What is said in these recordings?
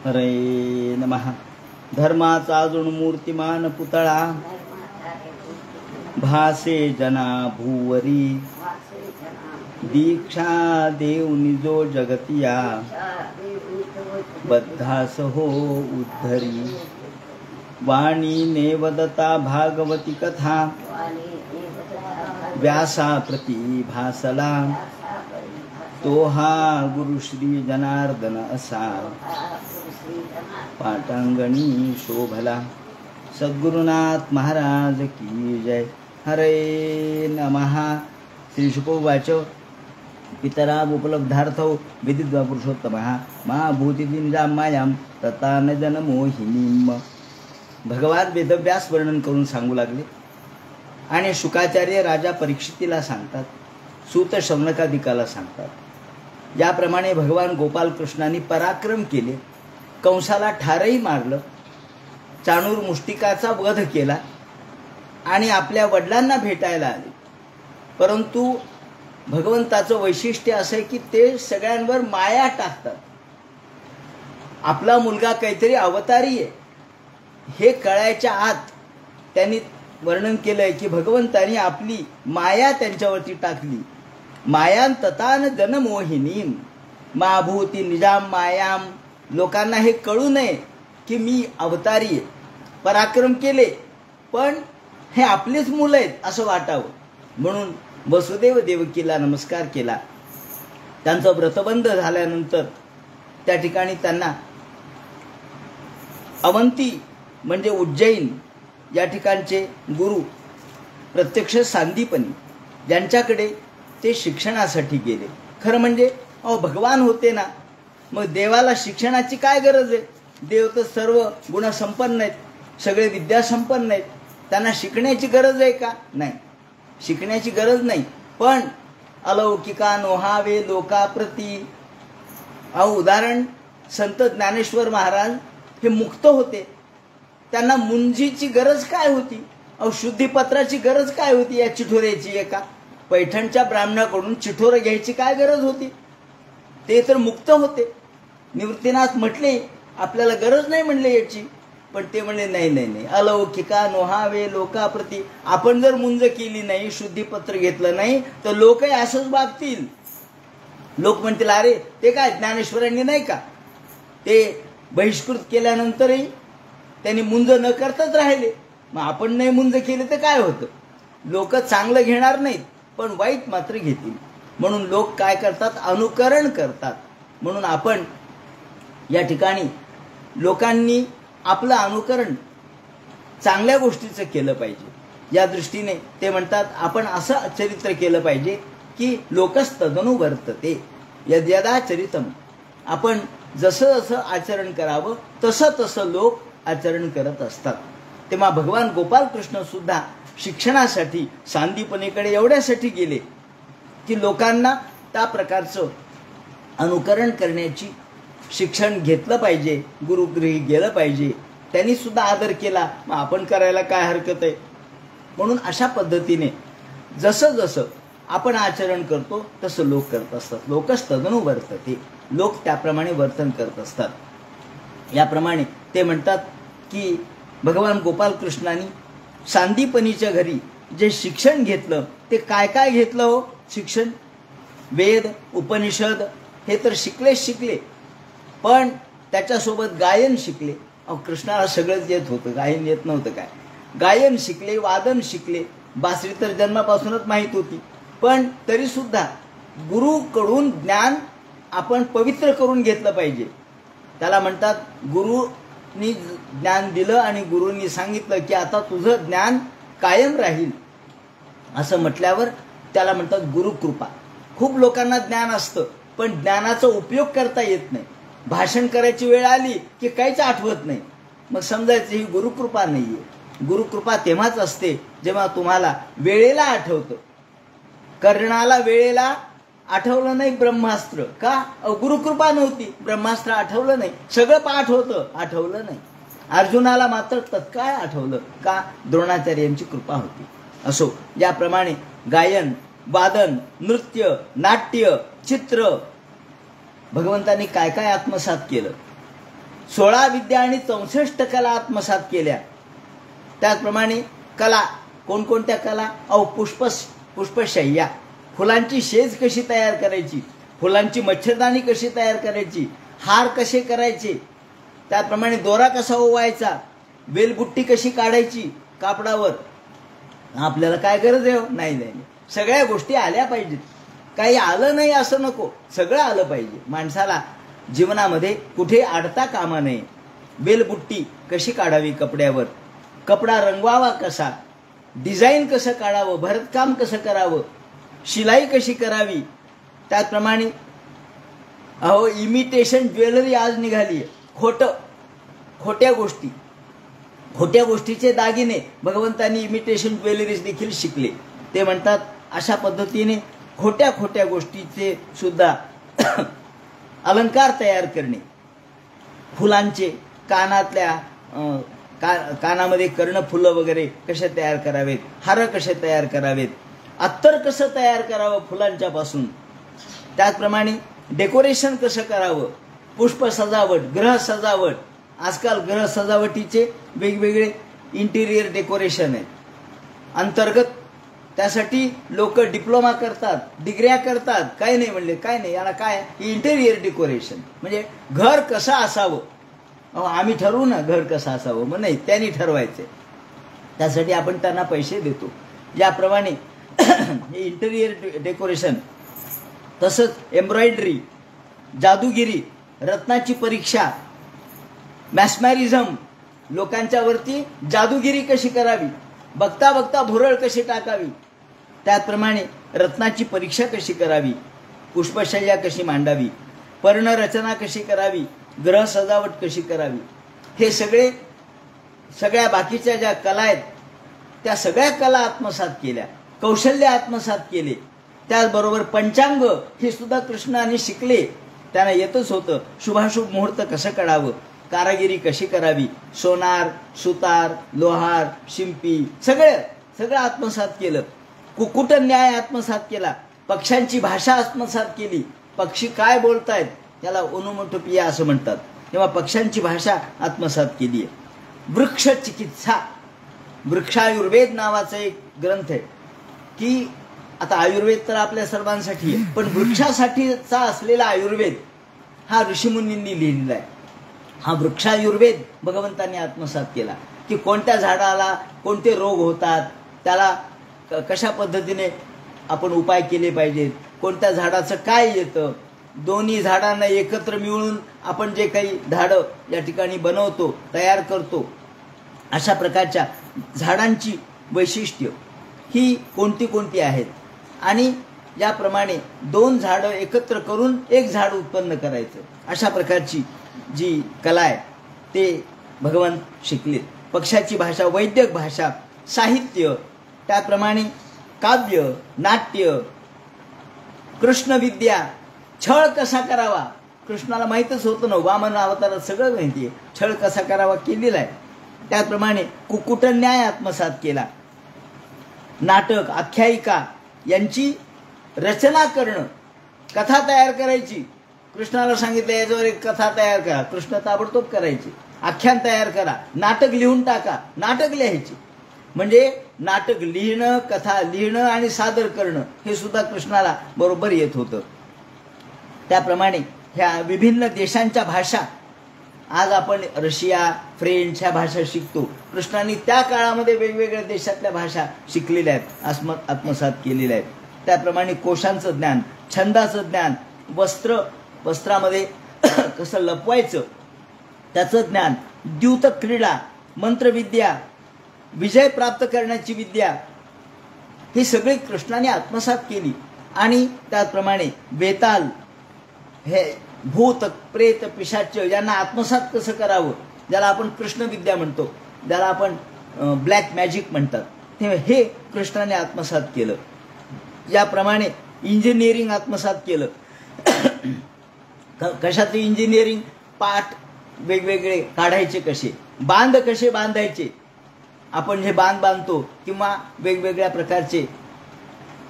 हरे नमः. धर्माचा अजून मूर्तिमान पुतळा भासे जना भूवरी. दीक्षा देऊनी जो जगतिया बद्धास हो उद्धरी. वाणी नेवदता भागवती कथा व्यासा प्रती भासला. तो हा गुरु श्री जनार्दन असा पाटांगणी शोभला. सद्गुरुनाथ महाराज की जय. हरे नमः. श्री शुकोवाच पितरा उपलब्धार्थौ विदित्वा पुरुषोत्तमः महाभूतिदिंजां मायां तथा न जनमोहिनीम. भगवान वेदव्यास वर्णन करून सांगू लागले आणि शुकाचार्य राजा परीक्षितीला सांगतात, सूत शौनकादिकाला सांगतात. याप्रमाणे भगवान गोपाल कृष्णांनी पराक्रम केले, कंसाला ठारही मारलं, चाणूर मुष्टिकाचा वध केला आणि आपल्या वडिलांना भेटायला आले. परंतु भगवंताचं वैशिष्ट्य असं आहे की ते सगळ्यांवर माया टाकतात. आपला मुलगा काहीतरी अवतारी आहे हे कळायच्या आत त्यांनी वर्णन केलंय की भगवंतानी आपली माया त्यांच्यावरती टाकली. मायां ततान जनमोहिनीम महाभूती निजाम मायाम. लोकांना हे कळू नये की मी अवतारी आहे, पराक्रम केले, पण हे आपलेच मुलं आहेत असं वाटावं म्हणून वसुदेव देवकीला नमस्कार केला. त्यांचं व्रतबंध झाल्यानंतर त्या ठिकाणी त्यांना अवंती म्हणजे उज्जैन या ठिकाणचे गुरु प्रत्यक्ष सांदीपनी ज्यांच्याकडे ते शिक्षणासाठी गेले. खरं म्हणजे भगवान होते ना, मग देवाला शिक्षणाची काय गरज आहे? देव तर सर्व गुणसंपन्न आहेत, सगळे विद्यासंपन्न आहेत, त्यांना शिकण्याची गरज आहे का? नाही, शिकण्याची गरज नाही. पण अलौकिका नोहावे लोकाप्रती. उदाहरण संत ज्ञानेश्वर महाराज हे मुक्त होते, त्यांना मुंजीची गरज काय होती? शुद्धीपत्राची गरज काय होती? या चिठोऱ्याची एका पैठणच्या ब्राह्मणाकडून चिठोरं घ्यायची काय गरज होती? ते तर मुक्त होते. निवृत्तीनाथ म्हटले आपल्याला गरज नाही म्हणले याची, पण ते म्हणले नाही नाही नाही, अलौकिका नोहावे लोकाप्रती. आपण जर मुंज केली नाही, शुद्धीपत्र घेतलं नाही तर लोकही असंच वागतील. लोक म्हणतील अरे ते काय ज्ञानेश्वरांनी नाही का ते बहिष्कृत केल्यानंतरही त्यांनी मुंज न करताच राहिले, मग आपण नाही मुंज केले तर काय होतं? लोक चांगलं घेणार नाहीत पण वाईट मात्र घेतील. म्हणून लोक काय करतात? अनुकरण करतात. म्हणून आपण या ठिकाणी लोकांनी आपलं अनुकरण चांगल्या गोष्टीचं केलं पाहिजे. या दृष्टीने ते म्हणतात आपण असं चरित्र केलं पाहिजे की लोकस्तदनु वर्तते यद्यदा चरितम. आपण जसं जसं आचरण करावं तसं तसं लोक आचरण करत असतात. तेव्हा भगवान गोपाल कृष्ण सुद्धा शिक्षणासाठी सांदीपनीकडे एवढ्यासाठी गेले की लोकांना त्या प्रकारचं अनुकरण करण्याची शिक्षण घेतलं पाहिजे, गुरुगृही गेलं पाहिजे. त्यांनी सुद्धा आदर केला, मग आपण करायला काय हरकत आहे? म्हणून अशा पद्धतीने जसं जसं आपण आचरण करतो तसं लोक करत असतात. लोकस्तदनु वर्तते, लोक त्याप्रमाणे वर्तन करत असतात. याप्रमाणे ते म्हणतात की भगवान गोपाल कृष्णांनी सांदीपनीच्या घरी जे शिक्षण घेतलं ते काय काय घेतलं हो? शिक्षण वेद उपनिषद हे तर शिकले, पण त्याच्यासोबत गायन शिकले. कृष्णाला सगळंच येत होतं, गायन येत नव्हतं काय? गायन शिकले, वादन शिकले, बासरी तर जन्मापासूनच माहीत होती, पण तरी सुद्धा गुरुकडून ज्ञान आपण पवित्र करून घेतलं पाहिजे. त्याला म्हणतात गुरुनी ज्ञान दिलं आणि गुरुंनी सांगितलं की आता तुझं ज्ञान कायम राहील असं म्हटल्यावर त्याला म्हणतात गुरुकृपा. खूप लोकांना ज्ञान असतं पण ज्ञानाचा उपयोग करता येत नाही. भाषण करायची वेळ आली की काहीच आठवत नाही, मग समजायचं ही गुरुकृपा नाहीये. गुरुकृपा तेव्हाच असते जेव्हा तुम्हाला वेळेला आठवतं. कर्णाला वेळेला आठवलं नाही ब्रह्मास्त्र, का? गुरुकृपा नव्हती. ब्रह्मास्त्र आठवलं नाही, सगळं पाठ होतं, आठवलं नाही. अर्जुनाला मात्र तत्काळ आठवलं, का? द्रोणाचार्यांची कृपा होती. असो, याप्रमाणे गायन, वादन, नृत्य, नाट्य, चित्र भगवंतांनी काय काय आत्मसात केलं 16 विद्या आणि 64 कला आत्मसात केल्या. त्याचप्रमाणे कला, कोणकोणत्या कला? पुष्पशय्या, फुलांची शेज कशी तयार करायची, फुलांची मच्छरदाणी कशी तयार करायची, हार कसे करायचे, त्याप्रमाणे दोरा कसा ओवायचा, वेलबुट्टी कशी काढायची कापडावर. आपल्याला काय गरज आहे? नाही, सगळ्या गोष्टी आल्या पाहिजेत. काही आलं नाही असं नको, सगळं आलं पाहिजे. माणसाला जीवनामध्ये कुठे अडता कामा नये. वेलबुट्टी कशी काढावी कपड्यावर, कपडा रंगवावा कसा, डिझाईन कसं काढावं, भरतकाम कसं करावं, शिलाई कशी करावी. त्याचप्रमाणे इमिटेशन ज्वेलरी आज निघाली आहे. खोट्या गोष्टीचे दागिने भगवंतांनी इमिटेशन ज्वेलरीज देखील शिकले. ते म्हणतात अशा पद्धतीने खोट्या गोष्टीचे सुद्धा अलंकार तयार करणे, फुलांचे कानातल्या कानामध्ये कर्णफुलं वगैरे कसे तयार करावेत, हार कसे तयार करावेत, अत्तर कसं तयार करावं फुलांच्या पासून. त्याचप्रमाणे डेकोरेशन कसं करावं, पुष्प सजावट, ग्रह सजावट. आजकाल ग्रह सजावटीचे वेगवेगळे इंटिरियर डेकोरेशन आहेत. अंतर्गत त्यासाठी लोक डिप्लोमा करतात, डिग्र्या करतात. काय नाही म्हणले, काय नाही, याला काय इंटेरियर डेकोरेशन म्हणजे घर कसं असावं. आम्ही ठरवू ना घर कसं असावं, मग नाही, त्यांनी ठरवायचं. त्यासाठी आपण त्यांना पैसे देतो. याप्रमाणे हे इंटेरियर डेकोरेशन. तसंच एम्ब्रॉयडरी, जादूगिरी, रत्नाची परीक्षा, मॅस्मॅरिझम, लोकांच्या वरती जादूगिरी कशी करावी, बघता बघता भुरळ कशी टाकावी, त्याचप्रमाणे रत्नाची परीक्षा कशी करावी, पुष्पशय्या कशी मांडावी, पर्णरचना कशी करावी, ग्रह सजावट कशी करावी. हे सगळ्या बाकीच्या ज्या कला आहेत त्या सगळ्या कला आत्मसात केल्या, कौशल्य आत्मसात केले. त्याचबरोबर पंचांग हे सुद्धा कृष्णाने शिकले. त्यांना येतच होतं. शुभाशुभ मुहूर्त कसं काढावं, कारागिरी कशी करावी, सोनार, सुतार, लोहार, शिंपी सगळं आत्मसात केलं. कुक्कुट न्याय आत्मसात केला. पक्ष्यांची भाषा आत्मसात केली. पक्षी काय बोलतायत त्याला ओनोमोटोपिया असं म्हणतात. तेव्हा पक्ष्यांची भाषा आत्मसात केली आहे. वृक्ष चिकित्सा, वृक्षायुर्वेद नावाचा एक ग्रंथ आहे की आता आयुर्वेद तर आपल्या सर्वांसाठी आहे, पण वृक्षासाठीचा असलेला आयुर्वेद हा ऋषीमुनींनी लिहिलेला आहे. हा वृक्षायुर्वेद भगवंतांनी आत्मसात केला की कोणत्या झाडाला कोणते रोग होतात, त्याला कशा पद्धतीने आपण उपाय केले पाहिजेत, कोणत्या झाडाचं काय येतं, दोन्ही झाडांना एकत्र मिळून आपण जे काही झाडं या ठिकाणी बनवतो, तयार करतो, अशा प्रकारच्या झाडांची वैशिष्ट्य ही कोणती आहेत आणि याप्रमाणे 2 झाडं एकत्र करून एक झाड उत्पन्न करायचं, अशा प्रकारची जी कला आहे ते भगवान शिकले. पक्षाची भाषा, वैदिक भाषा, साहित्य, त्याप्रमाणे काव्य, नाट्य, कृष्णविद्या, छळ कसा करावा. कृष्णाला माहीतच होतं ना, वामन अवतारात सगळं माहिती आहे, छळ कसा करावा केलेला आहे. त्याचप्रमाणे कुक्कुट न्याय आत्मसात केला. नाटक, आख्यायिका यांची रचना करणं, कथा तयार करायची. कृष्णाला सांगितलं याच्यावर एक कथा तयार करा, कृष्ण ताबडतोब करायची. आख्यान तयार करा, नाटक लिहून टाका, नाटक लिहायची. म्हणजे नाटक लिहिणं, कथा लिहिणं आणि सादर करणं हे सुद्धा कृष्णाला बरोबर येत होतं. त्याप्रमाणे ह्या विभिन्न देशांच्या भाषा, आज आपण रशिया, फ्रेंच ह्या भाषा शिकतो. कृष्णाने त्या काळामध्ये वेगवेगळ्या देशातल्या भाषा शिकलेल्या आहेत, आत्मसात केलेल्या आहेत. त्याप्रमाणे कोशांचं ज्ञान, छंदाचं ज्ञान, वस्त्रामध्ये कसं लपवायचं त्याचं ज्ञान, द्यूत क्रीडा, मंत्रविद्या, विजय प्राप्त करण्याची विद्या, ही सगळी कृष्णाने आत्मसात केली. आणि त्याचप्रमाणे बेताल, हे भूत, प्रेत, पिशाच यांना आत्मसात कसं करावं, ज्याला आपण कृष्णविद्या म्हणतो, ज्याला आपण ब्लॅक मॅजिक म्हणतात, हे कृष्णाने आत्मसात केलं. याप्रमाणे इंजिनिअरिंग आत्मसात केलं. कशाचं इंजिनिअरिंग, पाठ वेगवेगळे काढायचे कसे, बांध कसे बांधायचे, आपण जे बांध बांधतो किंवा वेगवेगळ्या प्रकारचे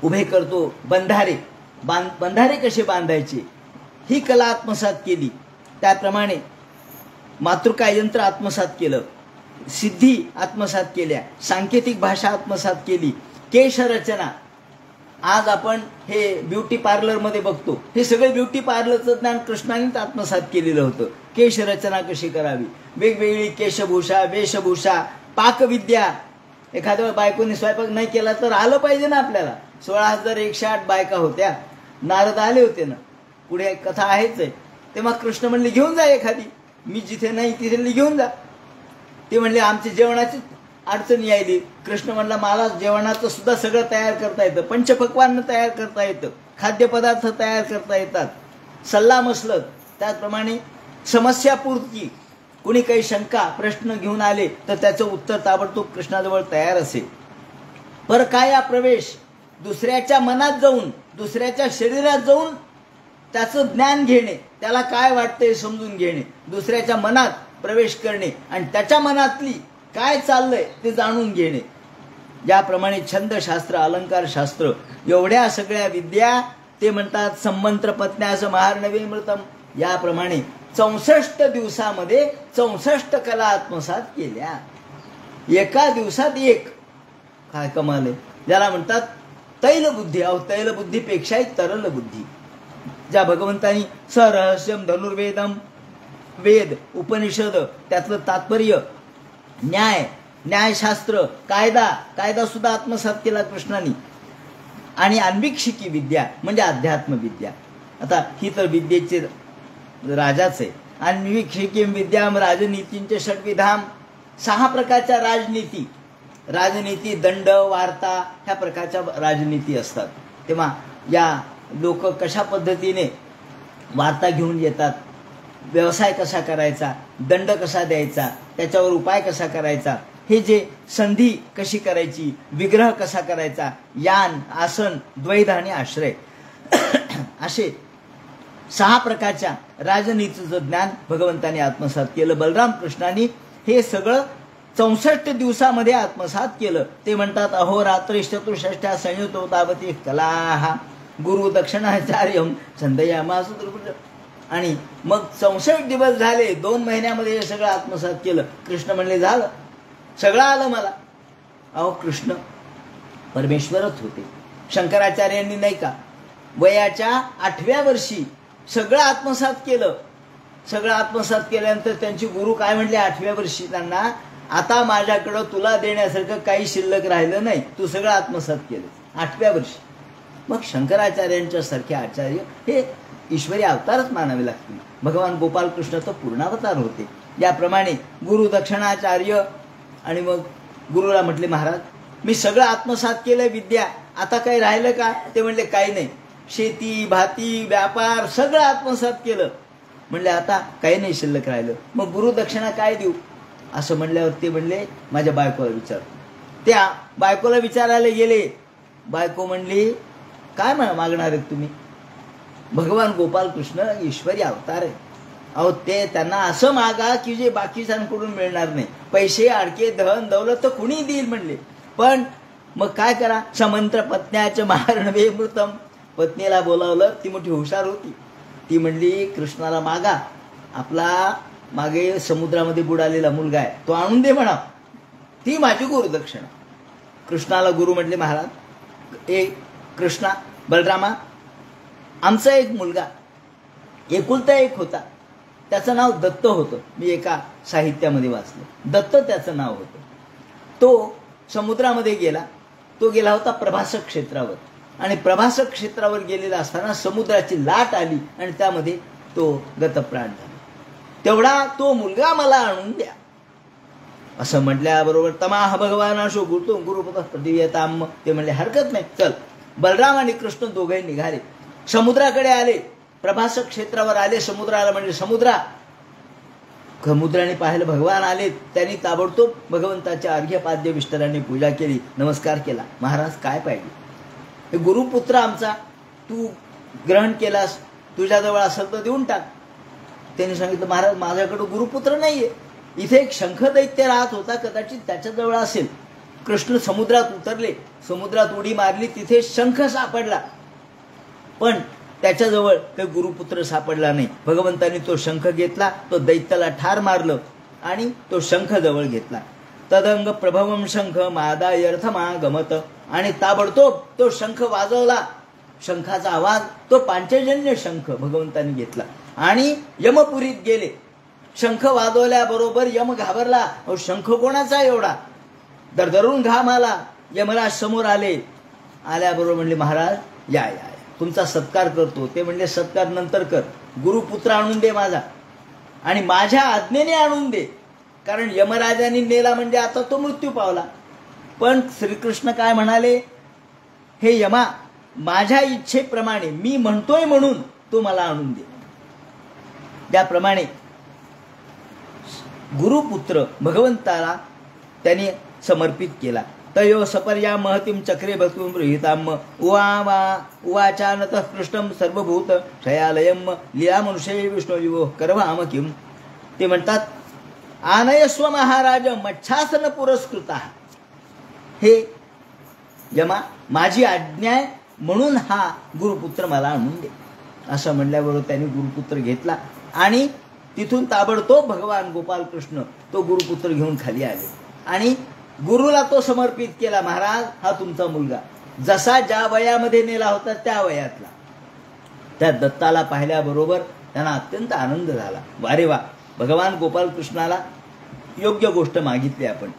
उभे करतो बंधारे कसे बांधायचे, ही कला आत्मसात केली. त्याप्रमाणे मातृका यंत्र आत्मसात केलं, सिद्धी आत्मसात केल्या, सांकेतिक भाषा आत्मसात केली, केशरचना. आज आपण हे ब्युटी पार्लरमध्ये बघतो, हे सगळे ब्युटी पार्लरचं ज्ञान कृष्णानेच आत्मसात केलेलं होतं. केशरचना कशी करावी, वेगवेगळी केशभूषा, वेशभूषा, पाकविद्या. एखाद्या बायकोने स्वयंपाक नाही केला तर आलं पाहिजे ना आपल्याला. 16,108 बायका होत्या, नारद आले होते ना, पुढे कथा आहेच आहे. तेव्हा कृष्ण म्हणले घेऊन जा एखादी, मी जिथे नाही तिथे घेऊन जा. ते म्हणले आमची जेवणाची अडचण यायली. कृष्ण म्हणला मला जेवणाचं सुद्धा सगळं तयार करता येतं, पंचपक्वान्न तयार करता येतं, खाद्यपदार्थ तयार करता येतात, सल्ला मसलत. त्याचप्रमाणे समस्यापूर्ती, कुणी काही शंका प्रश्न घेऊन आले तर त्याचं उत्तर ताबडतोब कृष्णाजवळ तयार असेल. पर काया प्रवेश, दुसऱ्याच्या मनात जाऊन, दुसऱ्याच्या शरीरात जाऊन त्याचं ज्ञान घेणे, त्याला काय वाटतंय समजून घेणे, दुसऱ्याच्या मनात प्रवेश करणे आणि त्याच्या मनातली काय चाललंय ते जाणून घेणे. ज्याप्रमाणे छंदशास्त्र, अलंकारशास्त्र एवढ्या सगळ्या विद्या ते म्हणतात संमंत्र पत्न्यास महार्णवेमृतम. याप्रमाणे 64 दिवसामध्ये 64 कला आत्मसात केल्या. एका दिवसात एक. काय कमाल आहे. ज्याला म्हणतात तैलबुद्धी. अहो तैलबुद्धीपेक्षाही तरल बुद्धी. ज्या भगवंतांनी सरहस्यम धनुर्वेदम, वेद, उपनिषद, त्यातलं तात्पर्य, न्याय, न्यायशास्त्र, कायदा सुद्धा आत्मसात केला कृष्णाने. आणि अन्वीक्षिकी विद्या म्हणजे अध्यात्म विद्या. आता ही तर विद्येचे राजाच आहे. अन्वीक्षिकी विद्या राजनीतींचे षड्विधाम, 6 प्रकारच्या राजनीती, दंड, वार्ता, ह्या प्रकारच्या राजनीती असतात. तेव्हा या लोक कशा पद्धतीने वार्ता घेऊन येतात, व्यवसाय कसा करायचा, दंड कसा द्यायचा, त्याच्यावर उपाय कसा करायचा, हे जे संधी कशी करायची, विग्रह कसा करायचा, यान, आसन, द्वैध आणि आश्रय, असे 6 प्रकारच्या राजनीतीचं ज्ञान भगवंताने आत्मसात केलं. बलराम कृष्णाने हे सगळं 64 दिवसामध्ये आत्मसात केलं. ते म्हणतात अहोरात्रिश्चतुष्षष्ट्या संयुतो तावती कलाहा गुरु दक्षिणाचार्यम छंदयामासु द्रुपद. आणि मग 64 दिवस झाले, 2 महिन्यामध्ये हे सगळं आत्मसात केलं. कृष्ण म्हणले झालं, सगळं आलं मला. अहो कृष्ण परमेश्वरच होते. शंकराचार्यांनी नाही का वयाच्या 8व्या वर्षी सगळं आत्मसात केलं. सगळं आत्मसात केल्यानंतर त्यांची गुरु काय म्हणले 8व्या वर्षी त्यांना, आता माझ्याकडं तुला देण्यासारखं काही शिल्लक राहिलं नाही, तू सगळं आत्मसात केलं 8व्या वर्षी. मग शंकराचार्यांच्या सारखे आचार्य हे ईश्वरी अवतारच मानावे लागतील. भगवान गोपालकृष्ण तर पूर्णावतार होते. याप्रमाणे गुरु दक्षिणाचार्य. आणि मग गुरुला म्हटले महाराज मी सगळं आत्मसात केलं विद्या, आता काही राहिलं का? ते म्हणले काही नाही. शेती, भाती, व्यापार सगळं आत्मसात केलं. म्हणले आता काही नाही शिल्लक राहिलं. मग गुरु दक्षिणा काय देऊ असं म्हणल्यावर ते म्हणले माझ्या बायकोला विचार. त्या बायकोला विचारायला गेले. बायको म्हणली काय मागणार आहेत तुम्ही? भगवान गोपालकृष्ण ईश्वरी अवतार आहे. अहो ते त्यांना असं मागा की जे बाकीच्यांकडून मिळणार नाही. पैसे, अडके, धन दौलत तर कुणी देईल म्हणले. पण मग काय करा, समंत्र पत्न्याचं महार्णवे मृतम. पत्नीला बोलावलं. ती मोठी हुशार होती. ती म्हणली कृष्णाला मागा, आपला मागे समुद्रामध्ये बुडालेला मुलगा आहे तो आणून दे म्हणा, ती माझी गुरुदक्षिणा. कृष्णाला गुरु म्हटले महाराज कृष्णा, बलरामा, आमचा एक मुलगा एकुलता एक होता, त्याचं नाव दत्त होतं. मी एका साहित्यामध्ये वाचलं, दत्त त्याचं नाव होतं. तो समुद्रामध्ये गेला. तो गेला होता प्रभासक क्षेत्रावर. आणि प्रभासक क्षेत्रावर गेलेला असताना समुद्राची लाट आली आणि त्यामध्ये तो गतप्राण झाला. तेवढा तो मुलगा मला आणून द्या असं म्हटल्याबरोबर तमाह भगवानाशो गुरुपद प्रतियताम. ते म्हणले हरकत नाही, चल. बलराम आणि कृष्ण दोघे निघाले, समुद्राकडे आले, प्रभासक क्षेत्रावर आले. समुद्राला म्हणजे समुद्राने पाहिलं भगवान आले. त्यांनी ताबडतोब भगवंताच्या अर्घ्यपाद्य विष्ठरांनी पूजा केली, नमस्कार केला. महाराज काय पाहिजे? हे गुरुपुत्र आमचा तू ग्रहण केलास, तुझ्याजवळ असेल तर देऊन टाक. त्यांनी सांगितलं महाराज माझ्याकडे गुरुपुत्र नाहीये. इथे एक शंख दैत्य राहत होता, कदाचित त्याच्याजवळ असेल. कृष्ण समुद्रात उतरले, समुद्रात उडी मारली, तिथे शंख सापडला. पण त्याच्याजवळ काही गुरुपुत्र सापडला नाही. भगवंतांनी तो शंख घेतला, तो दैत्याला ठार मारलं आणि तो शंख जवळ घेतला. तदंग प्रभवम शंख मादायर्थमागमत, आणि ताबडतोब तो शंख वाजवला. शंखाचा आवाज, तो पांचजन्य शंख भगवंतांनी घेतला आणि यमपुरीत गेले. शंख वाजवल्याबरोबर यम घाबरला. अहो शंख कोणाचा एवढा? दरदरून घाम आला. यमराज समोर आले. आल्याबरोबर म्हणले, महाराज या या, तुमचा सत्कार करतो. ते म्हणले, सत्कार नंतर कर, गुरुपुत्र आणून दे माझा, आणि माझ्या आज्ञेने आणून दे. कारण यमराजांनी नेला म्हणजे आता तो मृत्यू पावला. पण श्रीकृष्ण काय म्हणाले, हे यमा, माझ्या इच्छेप्रमाणे मी म्हणतोय म्हणून तो मला आणून दे. त्याप्रमाणे गुरुपुत्र भगवंताला त्याने समर्पित केला. तयो सपर्या महतीम चक्रे भक्तुम गृहीताम उवाचानतः कृष्णम सर्वभूत शयालयम लीला मनुष्य विष्णुजीवो करवाम किम. ते म्हणतात, आनयस्व महाराज मच्छासन पुरस्कृता. हे यमा, माझी आज्ञा आहे म्हणून हा गुरुपुत्र मला आणून दे. असं म्हणल्याबरोबर त्याने गुरुपुत्र घेतला आणि तिथून ताबडतोब भगवान गोपाल कृष्ण तो गुरुपुत्र घेऊन खाली आले आणि गुरुला तो समर्पित केला. महाराज, हा तुमचा मुलगा, जसा ज्या वयामध्ये नेला होता त्या वयातला. त्या दत्ताला पाहिल्याबरोबर त्यांना अत्यंत आनंद झाला. वारे वा, भगवान गोपाल कृष्णाला योग्य गोष्ट मागितली आपण.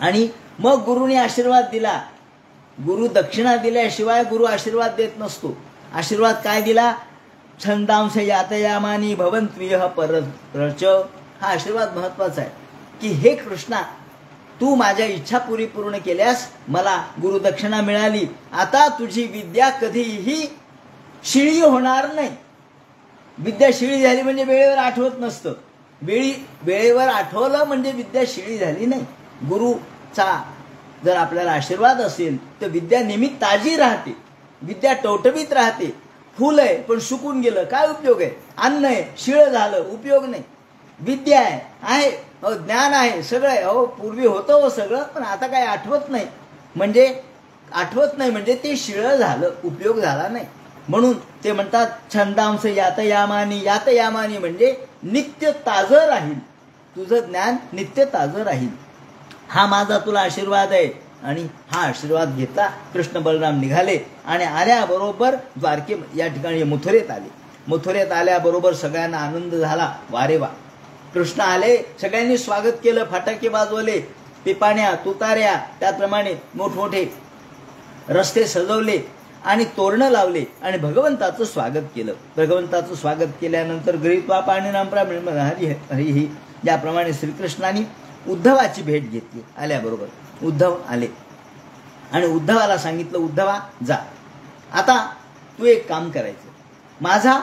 आणि मग गुरुने आशीर्वाद दिला. गुरु दक्षिणा दिल्याशिवाय गुरु आशीर्वाद देत नसतो. आशीर्वाद काय दिला? छंदांश यातयामानी भवन्त्विह परच. हा आशीर्वाद महत्वाचा आहे की हे कृष्णा, तू माझ्या इच्छा पूर्ण केल्यास मला गुरुदक्षिणा मिळाली. आता तुझी विद्या कधीही शिळी होणार नाही. विद्या शिळी झाली म्हणजे वेळेवर आठवत नसतं. वेळेवर आठवलं म्हणजे विद्या शिळी झाली नाही. गुरुचा जर आपल्याला आशीर्वाद असेल तर विद्या नेहमी ताजी राहते, विद्या टवटवीत राहते. फुल आहे पण सुकून गेलं, काय उपयोग आहे? अन्न आहे, शिळं झालं, उपयोग नाही. विद्या आहे, ज्ञान आहे, सगळं आहे. अहो पूर्वी होतं हो सगळं, पण आता काय आठवत नाही. म्हणजे ते शिळं झालं, उपयोग झाला नाही. म्हणून ते म्हणतात छंदांश यातयामानी. यातयामानी म्हणजे नित्य ताजं राहील, तुझं ज्ञान नित्य ताजं राहील. हा माझा तुला आशीर्वाद आहे. आणि हा आशीर्वाद घेतला. कृष्ण बलराम निघाले आणि आल्याबरोबर द्वारके या ठिकाणी मथुरेत आले. मथुरेत आल्याबरोबर सगळ्यांना आनंद झाला. वारे वा, कृष्ण आले, सगळ्यांनी स्वागत केलं, फटाके वाजवले, पिपाण्या, तुताऱ्या, त्याप्रमाणे मोठमोठे रस्ते सजवले आणि तोरणं लावले आणि भगवंताचं स्वागत केलं. भगवंताचं स्वागत केल्यानंतर गृहीत्वा पाणिनाम हरिही, ज्याप्रमाणे श्रीकृष्णाने उद्धवाची भेट घेतली. आल्याबरोबर उद्धव आले आणि उद्धवाला सांगितलं, उद्धवा जा, आता तू एक काम करायचं, माझा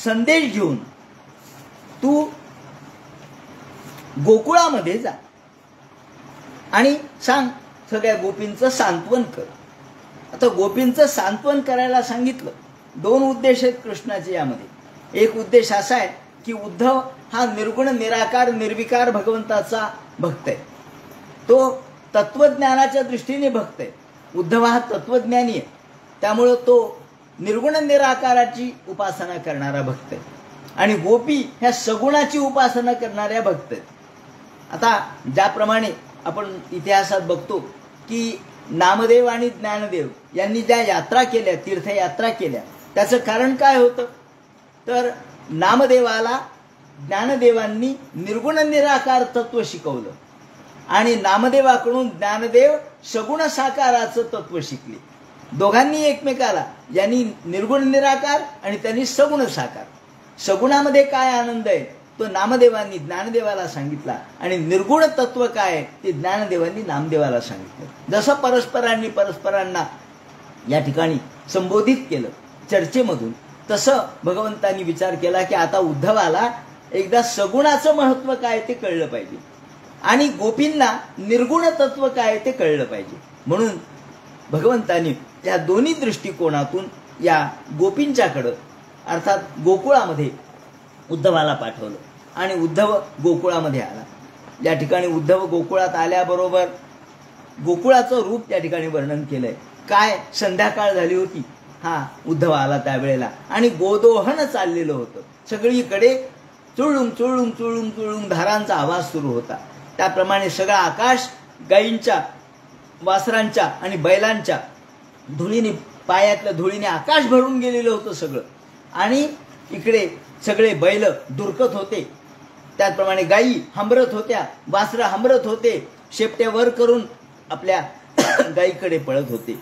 संदेश घेऊन तू गोकुळामध्ये जा आणि सांग, सगळ्या गोपींचं सांत्वन कर. आता गोपींचं सांत्वन करायला सांगितलं. दोन उद्देश आहेत कृष्णाचे यामध्ये. एक उद्देश असा आहे की उद्धव हा निर्गुण निराकार निर्विकार भगवंताचा भक्त आहे. तो तत्वज्ञानाच्या दृष्टीने भक्त आहे. उद्धव हा तत्वज्ञानी आहे, त्यामुळं तो निर्गुण निराकाराची उपासना करणारा भक्त आहे. आणि गोपी ह्या सगुणाची उपासना करणाऱ्या भक्त आहेत. आता ज्याप्रमाणे आपण इतिहासात बघतो की नामदेव आणि ज्ञानदेव यांनी ज्या यात्रा केल्या, तीर्थयात्रा केल्या, त्याचं कारण काय होतं? तर नामदेवाला ज्ञानदेवांनी निर्गुण निराकार तत्व शिकवलं आणि नामदेवाकडून ज्ञानदेव सगुण साकाराचं तत्व शिकले. दोघांनी एकमेकाला, यांनी निर्गुण निराकार आणि त्यांनी सगुण साकार. सगुणामध्ये काय आनंद आहे तो नामदेवांनी ज्ञानदेवाला सांगितला आणि निर्गुण तत्व काय ते ज्ञानदेवांनी नामदेवाला सांगितलं. जसं परस्परांना या ठिकाणी संबोधित केलं चर्चेमधून, तसं भगवंतांनी विचार केला की आता उद्धवाला एकदा सगुणाचं महत्व काय ते कळलं पाहिजे आणि गोपींना निर्गुण तत्व काय ते कळलं पाहिजे. म्हणून भगवंतांनी या दोन्ही दृष्टिकोनातून या गोपींच्याकडं अर्थात गोकुळामध्ये उद्धवाला पाठवलं आणि उद्धव गोकुळामध्ये आला. या ठिकाणी उद्धव गोकुळात आल्याबरोबर गोकुळाचं रूप त्या ठिकाणी वर्णन केलंय. काय संध्याकाळ झाली होती. हा उद्धव आला त्यावेळेला आणि गोदोहन चाललेलं होतं. सगळीकडे चुळूंग चुळूंग चुळूंग चुळूंग धारांचा आवाज सुरू होता. त्याप्रमाणे सगळं आकाश गायींच्या, वासरांच्या आणि बैलांच्या धुळीने, पायातल्या धुळीने आकाश भरून गेलेलं होतं सगळं. आणि इकडे सगळे बैल दुरकत होते, त्याचप्रमाणे गायी हंबरत होत्या, वासरं हंबरत होते, शेपट्या वर करून आपल्या गायीकडे पळत होते.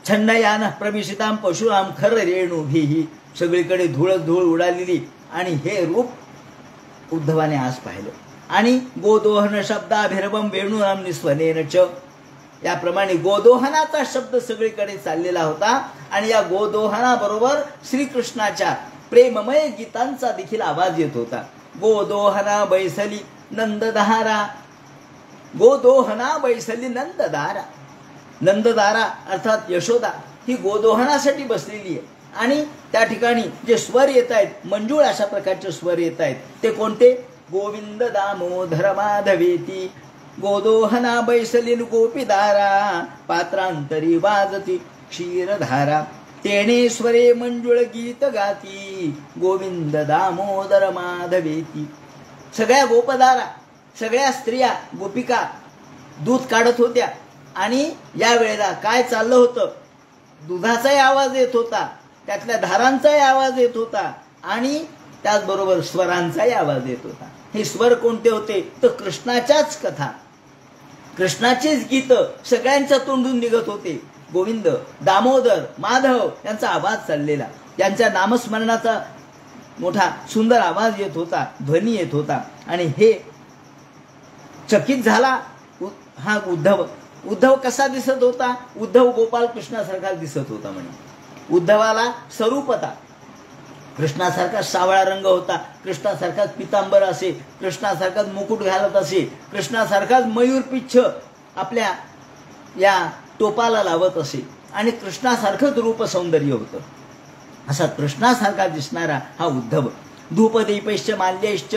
छन्नयान प्रविशिताम पशुराम खर रेणुभिही, सगळीकडे धूळच धूळ उडालेली. आणि हे रूप उद्धवाने आज पाहिलं. आणि गोदोहन शब्दाभिरवम वेणुराम निस्वनेन च, याप्रमाणे गोदोहनाचा शब्द सगळीकडे चाललेला होता. आणि या गोदोहनाबरोबर श्रीकृष्णाच्या प्रेममय गीतांचा देखील आवाज येत होता. गोदोहना बैसली नंदधारा, गोदोहना बैसली नंदधारा. नंदधारा अर्थात यशोदा ही गोदोहनासाठी बसलेली आहे. आणि त्या ठिकाणी जे स्वर येत आहेत, मंजूळ अशा प्रकारचे स्वर येत आहेत, ते कोणते? गोविंद दामोदर माधवेती गोदोहना बैसलीन गोपीदारा, पात्रांतरी वाजती क्षीरधारा, तेणे स्वरे मंजुळ गीत गाती, गोविंद दामोदर माधवेती. सगळ्या गोपदारा, सगळ्या स्त्रिया, गोपिका दूध काढत होत्या. आणि या वेळेला काय चाललं होतं? दुधाचाही आवाज येत होता, त्यातल्या धारांचाही आवाज येत होता, आणि त्याचबरोबर स्वरांचाही आवाज येत होता. हे स्वर कोणते होते? तर कृष्णाच्याच कथा, कृष्णाचेच गीत सगळ्यांच्या तोंडून निघत होते. गोविंद, दामोदर, माधव यांचा आवाज चाललेला, यांच्या नामस्मरणाचा मोठा सुंदर आवाज येत होता, ध्वनी येत होता. आणि हे चकित झाला हा उद्धव. उद्धव कसा दिसत होता? उद्धव गोपाल कृष्णासारखा दिसत होता. म्हणजे उद्धवाला स्वरूपता कृष्णासारखा सावळा रंग होता, कृष्णासारखाच पितांबर असे, कृष्णासारखाच मुकुट घालत असे, कृष्णासारखाच मयूरपिच्छ आपल्या या टोपाला लावत असे, आणि कृष्णासारखंच रूप सौंदर्य होतं. असा कृष्णासारखा दिसणारा हा उद्धव. धूपदीपैश्च माल्यैश्च,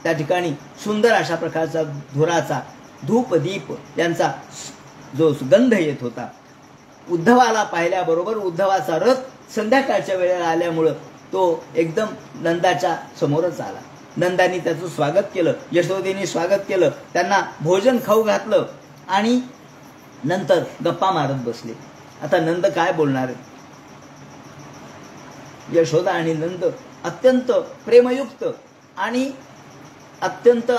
त्या ठिकाणी सुंदर अशा प्रकारचा धुराचा धूपदीप यांचा जो सुगंध येत होता. उद्धवाला पाहिल्याबरोबर उद्धवाचा रथ संध्याकाळच्या वेळेला आल्यामुळं तो एकदम नंदाच्या समोरच आला. नंदानी त्याचं स्वागत केलं, यशोदेने स्वागत केलं, त्यांना भोजन खाऊ घातलं आणि नंतर गप्पा मारत बसले. आता नंद काय बोलणार आहे? यशोदा आणि नंद अत्यंत प्रेमयुक्त आणि अत्यंत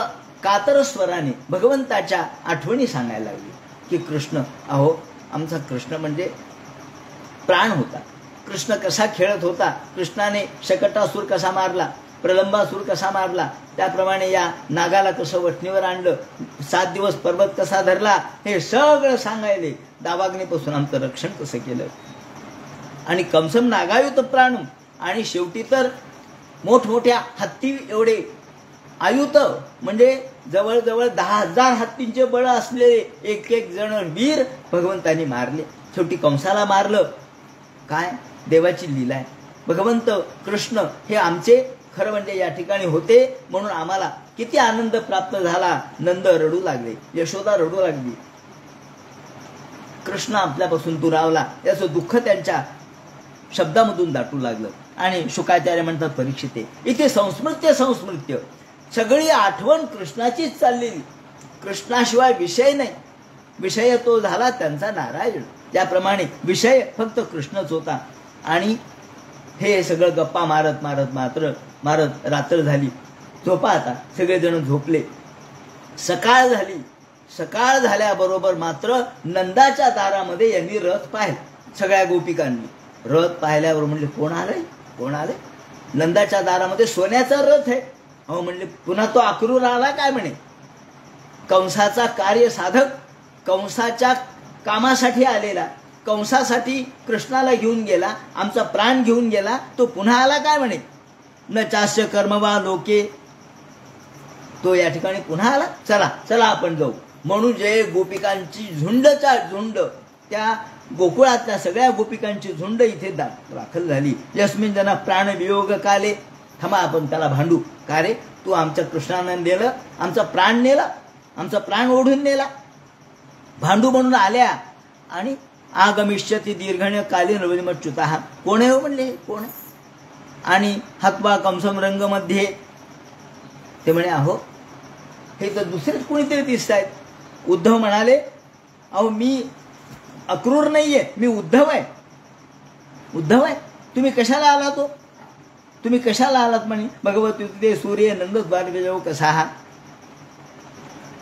कातर स्वराने भगवंताच्या आठवणी सांगायला लागली की कृष्ण, अहो आमचा कृष्ण म्हणजे प्राण होता. कृष्ण कसा खेळत होता, कृष्णाने शकटासूर कसा मारला, प्रलंबासूर कसा मारला, त्याप्रमाणे या नागाला कसं वठणीवर आणलं, 7 दिवस पर्वत कसा धरला, हे सगळं सांगायले. दावाग्नीपासून आमचं रक्षण कसं केलं, आणि कंसम नागायुत प्राणम, आणि शेवटी तर मोठमोठ्या हत्ती एवढे आयुत, म्हणजे जवळजवळ 10,000 हत्तींचे बळ असलेले एक एक जण वीर भगवंतांनी मारले. शेवटी कंसाला मारलं. काय देवाची लीला आहे. भगवंत कृष्ण हे आमचे खरं म्हणजे या ठिकाणी होते, म्हणून आम्हाला किती आनंद प्राप्त झाला. नंद रडू लागले, यशोदा रडू लागली. कृष्ण आपल्यापासून दुरावला याचं दुःख त्यांच्या शब्दामधून दाटू लागलं. आणि शुकाचार्य म्हणतात, परीक्षिते इथे संस्मृत्य, सगळी आठवण कृष्णाचीच चाललेली, कृष्णाशिवाय विषय नाही. विषय तो झाला त्यांचा नारायण, त्याप्रमाणे विषय फक्त कृष्णच होता. आणि हे सगळं गप्पा मारत रात्र झाली. झोपा आता, सगळेजण झोपले. सकाळ झाली. सकाळ झाल्याबरोबर मात्र नंदाच्या दारामध्ये यांनी रथ पाहिला. सगळ्या गोपिकांनी रथ पाहिल्यावर म्हणले, कोण आलंय? नंदाच्या दारामध्ये सोन्याचा रथ आहे. अहो म्हणले, पुन्हा तो अक्रूर आला काय? म्हणे कंसाचा कार्यसाधक, कंसाच्या कामासाठी आलेला, कंसासाठी कृष्णाला घेऊन गेला, आमचा प्राण घेऊन गेला, तो पुन्हा आला काय? म्हणे न चास्य कर्मवा लोके, तो या ठिकाणी पुन्हा आला. चला आपण जाऊ. म्हणून जे गोपिकांची झुंडच्या झुंड, त्या गोकुळातल्या सगळ्या गोपिकांची झुंड इथे दाखल झाली. यस्मिन जना प्राण वियोग काले, थांबा आपण त्याला भांडू. का रे, तू आमच्या कृष्णानं नेलं, आमचा प्राण नेला, आमचा प्राण ओढून नेला. भांडू म्हणून आल्या आणि आगमिष्यति दीर्घण्य कालीन रविमच्युता. कोण आहे हो म्हणले, कोण आहे? आणि हत्वा कंसम रंगमध्ये ते म्हणे अहो हे तर दुसरेच कोणीतरी दिसत आहेत. उद्धव म्हणाले अहो मी अक्रूर नाहीये, मी उद्धव आहे. उद्धव आहे, तुम्ही कशाला आलात हो? तुम्ही कशाला आलात म्हणे. भगवती ते सूर्य नंदद्वार गजव कसा हा.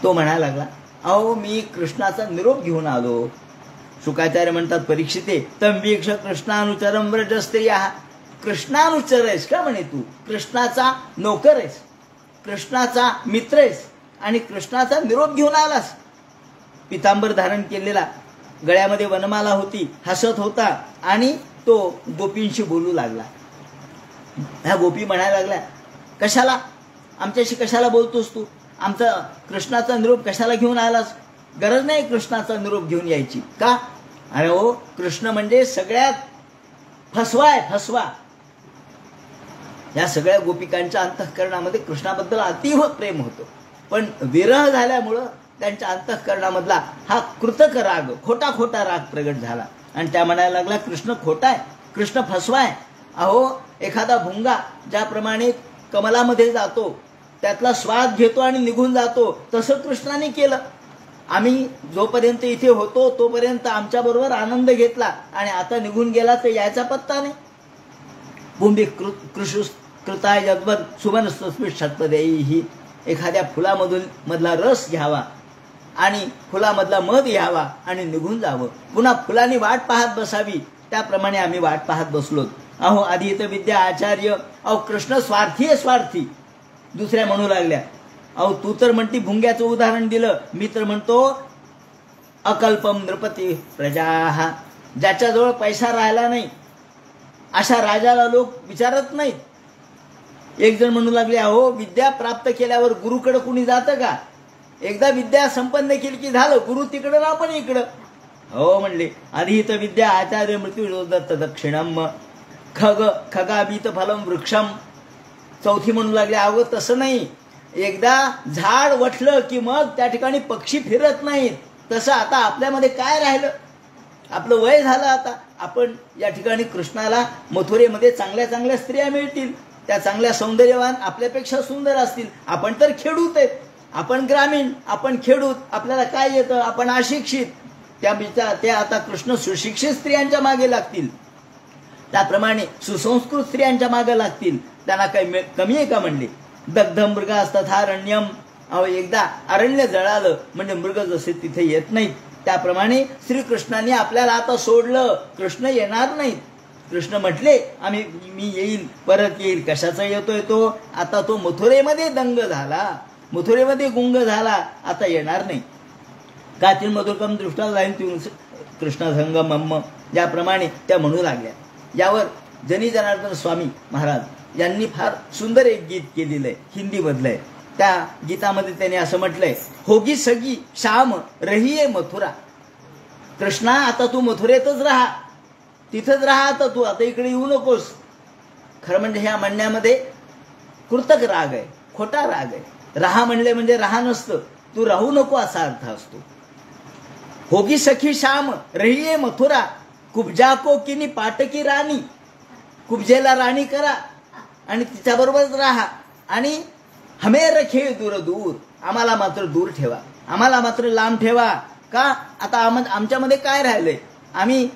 तो म्हणायला लागला अहो मी कृष्णाचा निरोप घेऊन आलो. शुकाचार्य म्हणतात परीक्षिते तम वीक्ष कृष्णानुचरम व्रजस्त्रिया. कृष्णानुचर आहेस का म्हणे तू, कृष्णाचा नोकर आहेस, कृष्णाचा मित्र आहेस आणि कृष्णाचा निरोप घेऊन आलास. पितांबर धारण केलेला, गळ्यामध्ये वनमाला होती, हसत होता आणि तो गोपींशी बोलू लागला. ह्या गोपी म्हणायला लागल्या कशाला आमच्याशी कशाला बोलतोस तू, आमचा कृष्णाचा निरोप कशाला घेऊन आलास. गरज नाही कृष्णाचा निरोप घेऊन यायची. का? अरे हो कृष्ण म्हणजे सगळ्यात फसवा आहे, फसवा. या सगळ्या गोपिकांच्या अंतःकरणामध्ये कृष्णाबद्दल अतीव प्रेम होतं, पण विरह झाल्यामुळं त्यांच्या अंतःकरणामधला हा कृतक राग, खोटा खोटा राग प्रगट झाला आणि त्या म्हणायला लागला कृष्ण खोटा आहे, कृष्ण फसवा आहे. अहो एखादा भुंगा ज्याप्रमाणे कमलामध्ये जातो, त्यातला स्वाद घेतो आणि निघून जातो, तसं कृष्णाने केलं. आम्ही जोपर्यंत इथे होतो तोपर्यंत आमच्याबरोबर आनंद घेतला आणि आता निघून गेला तर यायचा पत्ता नाही. भूमी कृताय जगवत सुमनस्मित षट्पदेही. एखाद्या फुलामधून मधला रस घ्यावा आणि फुलामधला मध घ्यावा आणि निघून जावं, पुन्हा फुलांनी वाट पाहत बसावी, त्याप्रमाणे आम्ही वाट पाहत बसलो. अहो आदित विद्या आचार्य. अहो कृष्ण स्वार्थी आहे, स्वार्थी. दुसऱ्या म्हणू लागल्या अहो तू तर म्हणती भुंग्याचं उदाहरण दिलं, मी तर म्हणतो अकल्पम नृपती प्रजा. ज्याच्याजवळ पैसा राहिला नाही अशा राजाला लोक विचारत नाहीत. एक जण म्हणू लागले अहो विद्या प्राप्त केल्यावर गुरुकडे कुणी जातं का, एकदा विद्या संपन्न केली की झालं, गुरु तिकडं ना आपण इकडं. हो म्हणले अधित विद्या आचार्य मृत्यू दत्त दक्षिणम खगाबीत फलम वृक्षम. चौथी म्हणू लागले अहो तसं नाही, एकदा झाड वठलं की मग त्या ठिकाणी पक्षी फिरत नाहीत. तसं आता आपल्यामध्ये काय राहिलं, आपलं वय झालं आता. आपण या ठिकाणी कृष्णाला मथुरेमध्ये चांगल्या चांगल्या स्त्रिया मिळतील, त्या चांगल्या सौंदर्यवान आपल्यापेक्षा सुंदर असतील. आपण तर खेडूत आहेत, आपण ग्रामीण, आपण खेडूत, आपल्याला काय येतं, आपण अशिक्षित. त्या आता कृष्ण सुशिक्षित स्त्रियांच्या मागे लागतील, त्याप्रमाणे सुसंस्कृत स्त्रियांच्या मागे लागतील. त्यांना काही कमी आहे का म्हणले. दग्ध मृग तथारण्यम. अहो एकदा अरण्य जळालं म्हणजे मृग जसे तिथे येत नाहीत, त्याप्रमाणे श्रीकृष्णाने आपल्याला आता सोडलं, कृष्ण येणार नाहीत. कृष्ण म्हटले मी येईल, परत येईल. कशाचा येतोय तो, आता तो मथुरेमध्ये दंग झाला, मथुरेमध्ये गुंग झाला, आता येणार नाही. कातील मधुरकम दृष्टा जाईन कृष्ण संगम. ज्याप्रमाणे त्या म्हणू लागल्या. यावर जनी जनार्दन स्वामी महाराज यांनी फार सुंदर एक गीत केलेलं आहे, हिंदी मधलंय. त्या गीतामध्ये त्याने असं म्हटलंय होगी सगी श्याम रहिये मथुरा. कृष्णा आता तू मथुरेतच राहा, तिथंच राहा आता तू, आता इकडे येऊ नकोस. खरं म्हणजे ह्या म्हणण्यामध्ये कृतक राग आहे, खोटा राग आहे. राहा म्हणले म्हणजे राहा नसतं, तू राहू नको असा अर्थ असतो. होगी सखी श्याम रहिये मथुरा कुब्जा को किनी पाटकी राणी. कुब्जेला राणी करा आणि तिच्याबरोबरच राहा आणि हमे रखे दूर दूर. आम्हाला मात्र दूर ठेवा, आम्हाला मात्र लांब ठेवा. का आता आमच्यामध्ये काय राहिलंय, आम्ही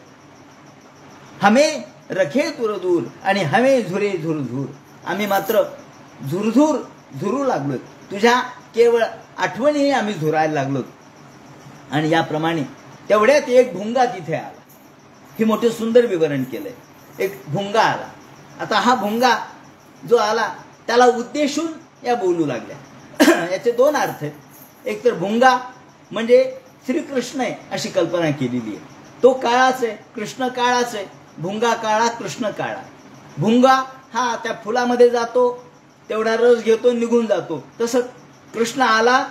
हमे रखे दूर दूर आणि हमे झुरे झुर झुर. आम्ही मात्र झुरझुर झुरू लागलो, तुझ्या केवळ आठवणीने आम्ही झुरायला लागलो. आणि याप्रमाणे तेवढ्यात एक भुंगा तिथे आला. हे मोठे सुंदर विवरण केलंय. एक भुंगा आला. आता हा भुंगा जो आला त्याला उद्देशून या बोलू लागल्या. याचे दोन अर्थ आहेत. एक तर भुंगा म्हणजे श्रीकृष्ण आहे अशी कल्पना केलेली आहे. तो काळाच आहे, कृष्ण काळाच आहे. भुंगा काळा, कृष्ण काळा. भुंगा हा त्या फुलामध्ये जातो, तेवढा रस घेतो, निघून जातो. तसं कृष्ण आला,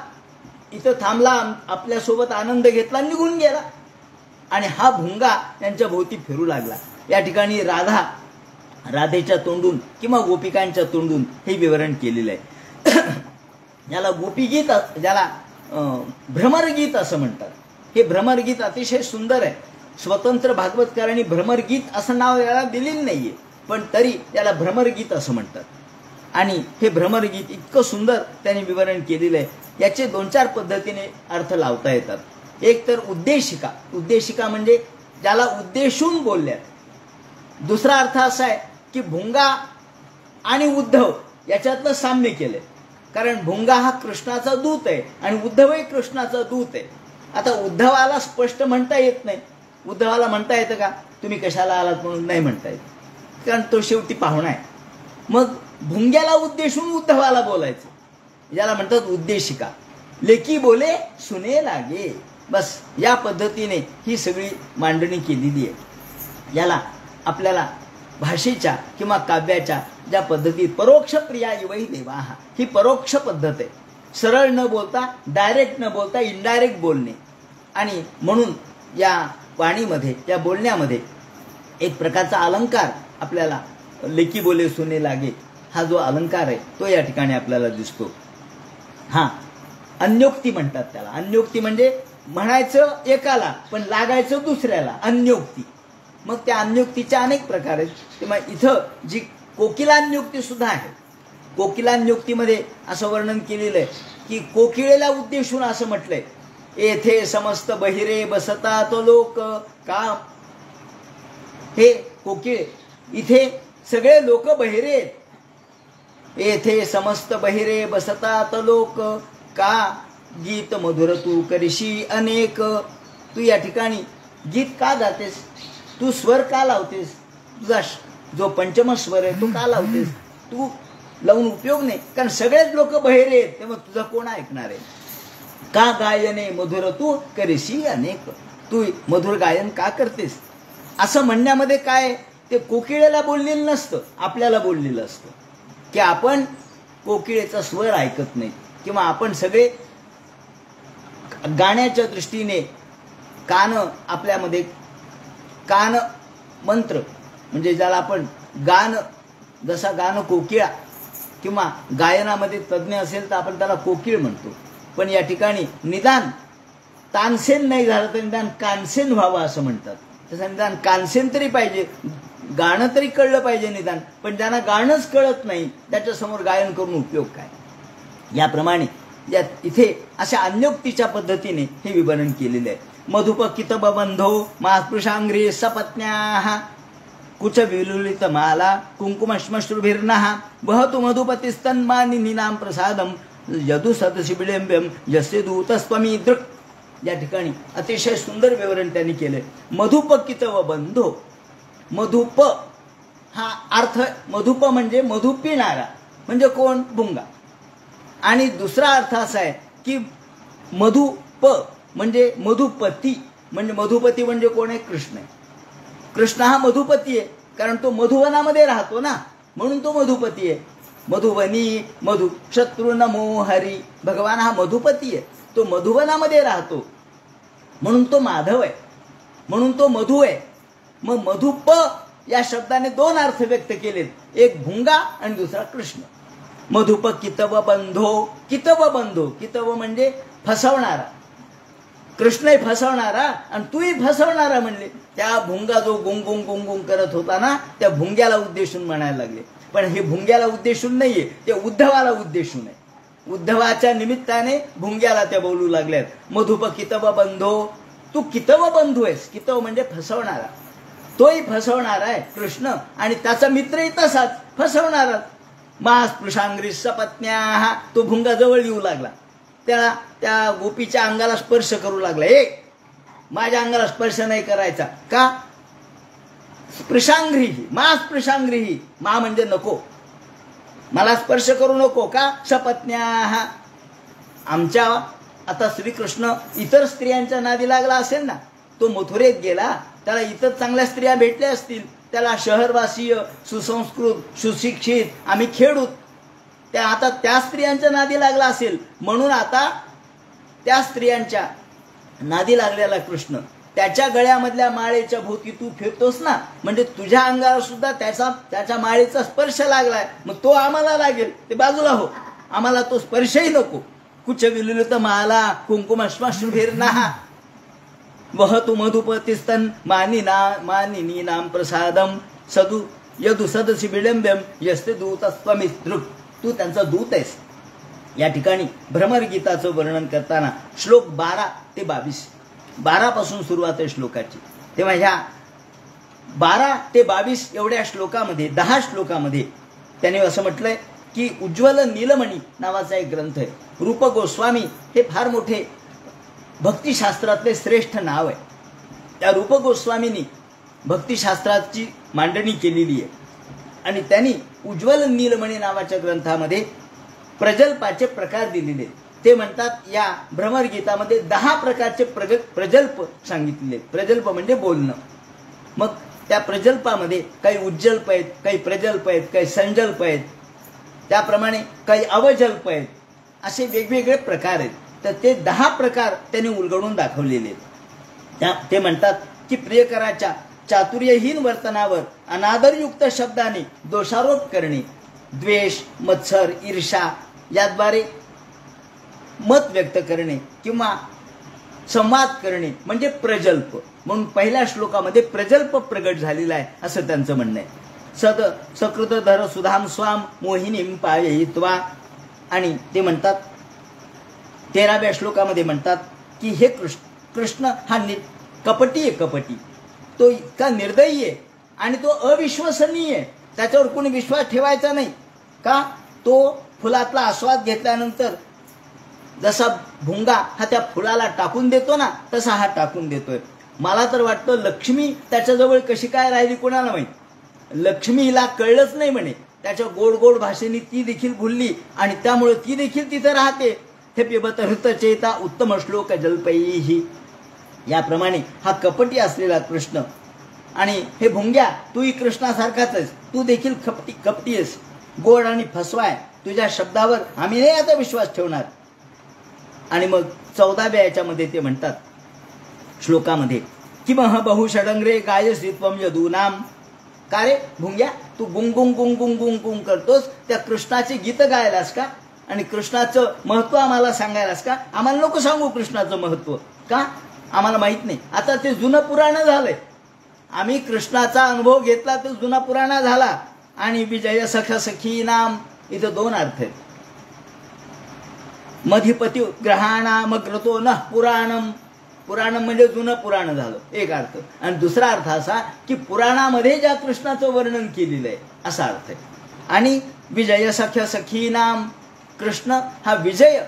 इथं थांबला, आपल्यासोबत आनंद घेतला, निघून गेला. आणि हा भुंगा त्यांच्या भोवती फिरू लागला. या ठिकाणी राधेच्या तोंडून किंवा गोपिकांच्या तोंडून हे विवरण केलेलं आहे. याला गोपीगीत, ज्याला भ्रमरगीत असं म्हणतात. हे भ्रमरगीत अतिशय सुंदर आहे. स्वतंत्र भागवतकारांनी भ्रमरगीत असं नाव याला दिलेलं नाहीये, पण तरी त्याला भ्रमरगीत असं म्हणतात. आणि हे भ्रमरगीत इतकं सुंदर त्यांनी विवरण केलेलं आहे. याचे 2-4 पद्धतीने अर्थ लावता येतात. एक तर उद्देशिका, उद्देशिका म्हणजे ज्याला उद्देशून बोलल्या. दुसरा अर्थ असा आहे की भुंगा आणि उद्धव याच्यातलं साम्य केलंय, कारण भुंगा हा कृष्णाचा दूत आहे आणि उद्धवही कृष्णाचा दूत आहे. आता उद्धवाला स्पष्ट म्हणता येत नाही. उद्धवाला म्हणता येतं का तुम्ही कशाला आलात म्हणून? नाही म्हणता येत, कारण तो शेवटी पाहुणा आहे. मग भुंग्याला उद्देशून उद्धवाला बोलायचं, ज्याला म्हणतात उद्देशिका. लेकी बोले सुने लागे. बस या पद्धतीने ही सगळी मांडणी केलेली आहे. याला आपल्याला भाषेच्या किंवा काव्याच्या ज्या पद्धतीत परोक्ष प्रिया इवही देवाहा, ही परोक्ष पद्धत आहे. सरळ न बोलता, डायरेक्ट न बोलता इनडायरेक्ट बोलणे. आणि म्हणून या वाणीमध्ये, या बोलण्यामध्ये एक प्रकारचा अलंकार आपल्याला लेकी बोले सुने लागे हा जो अलंकार आहे तो या ठिकाणी आपल्याला दिसतो. हा अन्योक्ती म्हणतात त्याला. अन्योक्ती म्हणजे म्हणायचं एकाला पण लागायचं दुसऱ्याला, अन्योक्ती. मग त्या अन्योक्तीच्या अनेक प्रकार आहेत. तेव्हा इथं जी कोकिलान्योक्ती सुद्धा आहे. कोकिलान्योक्तीमध्ये असं वर्णन केलेलं आहे की कोकिळेला उद्देशून असं म्हटलंय, येथे समस्त बहिरे बसतात लोक का. हे कोकिळे, इथे सगळे लोक बहिरे आहेत. येथे समस्त बहिरे बसतात लोक का, गीत मधुर तू करशी अनेक. तू या ठिकाणी गीत का गातेस, तू स्वर का लावतेस, तुझा जो पंचम स्वर आहे तो का लावतेस, तू लावून उपयोग नाही, कारण सगळेच लोक बहिरे आहेत, तेव्हा तुझा कोण ऐकणार आहे. का गायने मधुर तू करशी अनेक, तू मधुर गायन का करतेस. असं म्हणण्यामध्ये काय, ते कोकिळेला बोललेलं नसतं, आपल्याला बोललेलं असतं की आपण कोकिळेचा स्वर ऐकत नाही, किंवा आपण सगळे गाण्याच्या दृष्टीने कान आपल्यामध्ये, कान मंत्र म्हणजे ज्याला आपण गान, जसा गान कोकिळा किंवा गायनामध्ये तज्ज्ञ असेल तर आपण त्याला कोकिळ म्हणतो. पण या ठिकाणी निदान तानसेन नाही झालं तर निदान कानसेन व्हावं असं म्हणतात. तसं निदान कानसेन तरी पाहिजे, गाणं तरी कळलं पाहिजे निदान. पण ज्यांना गाणंच कळत नाही त्याच्यासमोर गायन करून उपयोग काय. याप्रमाणे इथे अशा अन्योक्तीच्या पद्धतीने हे विवरण केलेले आहे. मधुप कितब बंधो मास्पृशांग्री सपत्न्याः कुच विलुलित माला कुंकुमश्मश्रुभिर्नः वहतु मधुपतिस्तन्मानिनीनां प्रसादम यदु सदशिबिळेम्ब्यम यस्य दूतस्त्वमी दृक्. या ठिकाणी अतिशय सुंदर विवरण त्यांनी केले. मधुप कितव बंधो, मधुप हा अर्थ, मधुप म्हणजे मधु पिणारा, म्हणजे कोण, भुंगा. आणि दुसरा अर्थ असा आहे की मधुप म्हणजे मधुपती, म्हणजे मधुपती म्हणजे कोण आहे, कृष्ण आहे. कृष्ण हा मधुपती आहे, कारण तो मधुवनामध्ये राहतो ना, म्हणून तो मधुपती आहे. मधुवनी मधु शत्रु नमो हरी, भगवान हा मधुपती आहे, तो मधुवनामध्ये राहतो म्हणून तो माधव आहे, म्हणून तो मधु आहे. मग मधुप या शब्दाने 2 अर्थ व्यक्त केलेत, एक भुंगा आणि दुसरा कृष्ण. मधुप कितव बंधो, कितव बंधो, कितव म्हणजे फसवणारा, कृष्णही फसवणारा आणि तूही फसवणारा म्हणले. त्या भुंगा जो गुंगुंग गुंगुंग करत होता ना, त्या भुंग्याला उद्देशून म्हणायला लागले. पण हे भुंग्याला उद्देशून नाहीये, ते उद्धवाला उद्देशून आहे. उद्धवाच्या निमित्ताने भुंग्याला त्या बोलू लागल्यात. मधुप कितव बंधो, तू कितव बंधू आहेस. कितव म्हणजे फसवणारा, तोही फसवणारा आहे कृष्ण, आणि त्याचा मित्रही तसाच फसवणारा. मास्पृशांग्री सपत्न्याः, तो भुंगा जवळ येऊ लागला, त्याला त्या गोपीच्या अंगाला स्पर्श करू लागला. माझ्या अंगाला स्पर्श नाही करायचा का. स्पृशांग्री, मा स्पृशांग्री, मा म्हणजे नको, मला स्पर्श करू नको का. सपत्न्याः, आमच्या आता श्रीकृष्ण इतर स्त्रियांच्या नादी लागला असेल ना, तो मथुरेत गेला, त्याला इतर चांगल्या स्त्रिया भेटल्या असतील, त्याला शहरवासीय सुसंस्कृत सुशिक्षित आम्ही खेडूत, त्या आता त्या स्त्रियांच्या नादी लागला असेल, म्हणून आता त्या स्त्रियांच्या नादी लागलेला कृष्ण त्याच्या गळ्यामधल्या माळेच्या भोवती तू फिरतोस ना, म्हणजे तुझ्या अंगाला सुद्धा त्याच्या माळेचा स्पर्श लागलाय, मग तो आम्हाला लागेल, ते बाजूला हो, आम्हाला तो स्पर्शही नको. कुच विलुलित माला कुंकुमश्मश्रुभिर्नः, वहतु मधुपतिस्तन मानिनी नाम प्रसादम सदु यदु सदसी विडंब्यम यस्ते दूतस्त्वमितृ. तू त्यांचा दूत आहेस. या ठिकाणी भ्रमरगीताचं वर्णन करताना श्लोक 12 ते 22, 12 पासून सुरुवात आहे श्लोकाची. तेव्हा ह्या 12 ते 22 एवढ्या श्लोकामध्ये 10 श्लोकामध्ये त्याने असं म्हटलंय की उज्ज्वल नीलमणी नावाचा एक ग्रंथ आहे. रूप गोस्वामी हे फार मोठे भक्तिशास्त्रातले श्रेष्ठ नाव आहे. त्या रूप गोस्वामींनी भक्तिशास्त्राची मांडणी केलेली आहे आणि त्यांनी उज्ज्वल नीलमणी नावाच्या ग्रंथामध्ये प्रजल्पाचे प्रकार दिलेले. ते म्हणतात या भ्रमरगीतामध्ये 10 प्रकारचे प्रजल्प सांगितलेले. प्रजल्प म्हणजे बोलणं. मग त्या प्रजल्पामध्ये काही उज्जल्प आहेत, काही प्रजल्प आहेत, काही संजल्प आहेत, त्याप्रमाणे काही अवजल्प आहेत, असे वेगवेगळे प्रकार आहेत. तर ते 10 प्रकार त्यांनी उलगडून दाखवलेले आहेत. ते म्हणतात की प्रियकराच्या चातुर्यहीन वर्तनावर अनादरयुक्त शब्दाने दोषारोप करणे, द्वेष, मत्सर, ईर्षा याद्वारे मत व्यक्त करणे किंवा संवाद करणे म्हणजे प्रजल्प. म्हणून पहिल्या श्लोकामध्ये प्रजल्प प्रगट झालेला आहे असं त्यांचं म्हणणं आहे. सकृतधर सुधाम स्वाम मोहिनीं पाययित्वा. आणि ते म्हणतात 13व्या श्लोकामध्ये म्हणतात की हे कृष्ण हा कपटी आहे. कपटी तो इतका निर्दयी आहे आणि तो अविश्वसनीय आहे. त्याच्यावर कोणी विश्वास ठेवायचा नाही. का? तो फुलातला आस्वाद घेतल्यानंतर जसा भुंगा हा त्या फुलाला टाकून देतो ना, तसा हा टाकून देतोय. मला तर वाटतं लक्ष्मी त्याच्याजवळ कशी काय राहिली कोणाला माहित. लक्ष्मीला कळलंच नाही म्हणे. त्याच्या गोड गोड भाषेने ती देखील भुलली आणि त्यामुळे ती देखील तिथे राहते. हे पिबत हृतचेता उत्तम श्लोक जल्पैही. याप्रमाणे हा कपटी असलेला कृष्ण आणि हे भुंग्या तूही कृष्णासारखाच आहेस. तू देखील कपटी आहेस, गोड आणि फसवाय. तुझ्या शब्दावर आम्ही नाही आता विश्वास ठेवणार. आणि मग 14व्या याच्यामध्ये ते म्हणतात श्लोकामध्ये किमह बहुषडंग्रे गायसीत्वम यदूनाम. का रे भुंग्या, तू गुंगुंग गुंगुंग गुंगुंग करतोस, त्या कृष्णाचे गीत गायलास का आणि कृष्णाचं महत्व आम्हाला सांगायलास का? आम्हाला नको सांगू कृष्णाचं महत्व. का? आम्हाला माहित नाही. आता ते जुनं पुराण झालंय. आम्ही कृष्णाचा अनुभव घेतला तर जुना पुराणा झाला. आणि विजय सख सखी नाम इथं 2 अर्थ आहेत. मधिपती ग्रहाणामग्रतो न पुराणम. पुराणम म्हणजे जुनं पुराण झालं एक अर्थ. आणि दुसरा अर्थ असा की पुराणामध्ये ज्या कृष्णाचं वर्णन केलेलं आहे असा अर्थ आहे. आणि विजय सख्य सखी नाम, कृष्ण हा विजय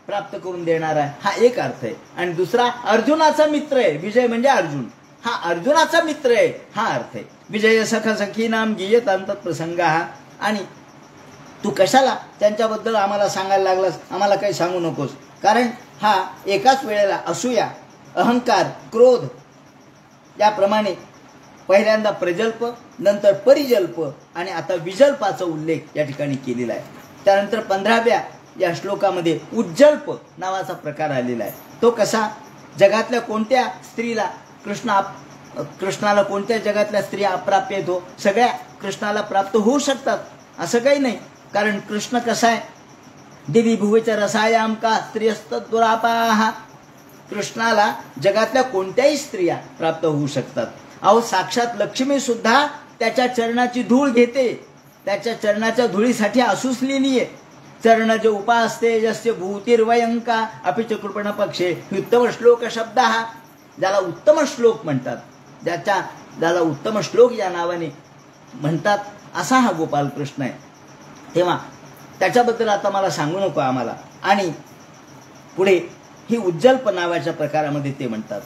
प्राप्त करून देणारा आहे हा एक अर्थ आहे. आणि दुसरा अर्जुनाचा मित्र आहे. विजय म्हणजे अर्जुन, हा अर्जुनाचा मित्र आहे हा अर्थ आहे. विजय सख सखी नाम गीयतांत प्रसंग. आणि तू कशाला त्यांच्याबद्दल आम्हाला सांगायला लागलास? आम्हाला काही सांगू नकोस. कारण हा एकाच वेळेला असूया, अहंकार, क्रोध याप्रमाणे पहिल्यांदा प्रजल्प, नंतर परिजल्प आणि आता विजल्पाचा उल्लेख या ठिकाणी केलेला आहे. त्यानंतर 15व्या या श्लोकामध्ये उज्जल्प नावाचा प्रकार आलेला आहे. तो कसा? जगातल्या कोणत्या स्त्रीला कृष्णाला कोणत्या जगातल्या स्त्रिया अप्राप्य आहेत हो? सगळ्या कृष्णाला प्राप्त होऊ शकतात असं काही नाही. कारण कृष्ण कसा आहे? दिवी भुवेच्या रसायाम का स्त्रियस्तद्दुरापाः. कृष्णाला जगातल्या कोणत्याही स्त्रिया प्राप्त होऊ शकतात. अहो साक्षात लक्ष्मी सुद्धा त्याच्या चरणाची धूळ घेते. त्याच्या चरणाच्या धुळीसाठी आसुसलेली आहे. चरण जे उपासते जस्य भूतिर्वयंका अपिच कृपण पक्षे उत्तम श्लोक शब्द. हा ज्याला उत्तम श्लोक म्हणतात, ज्याला उत्तम श्लोक या नावाने म्हणतात असा हा गोपाल कृष्ण आहे. तेव्हा त्याच्याबद्दल आता मला सांगू नको आम्हाला. आणि पुढे ही उज्जल्प नावाच्या प्रकारामध्ये ते म्हणतात.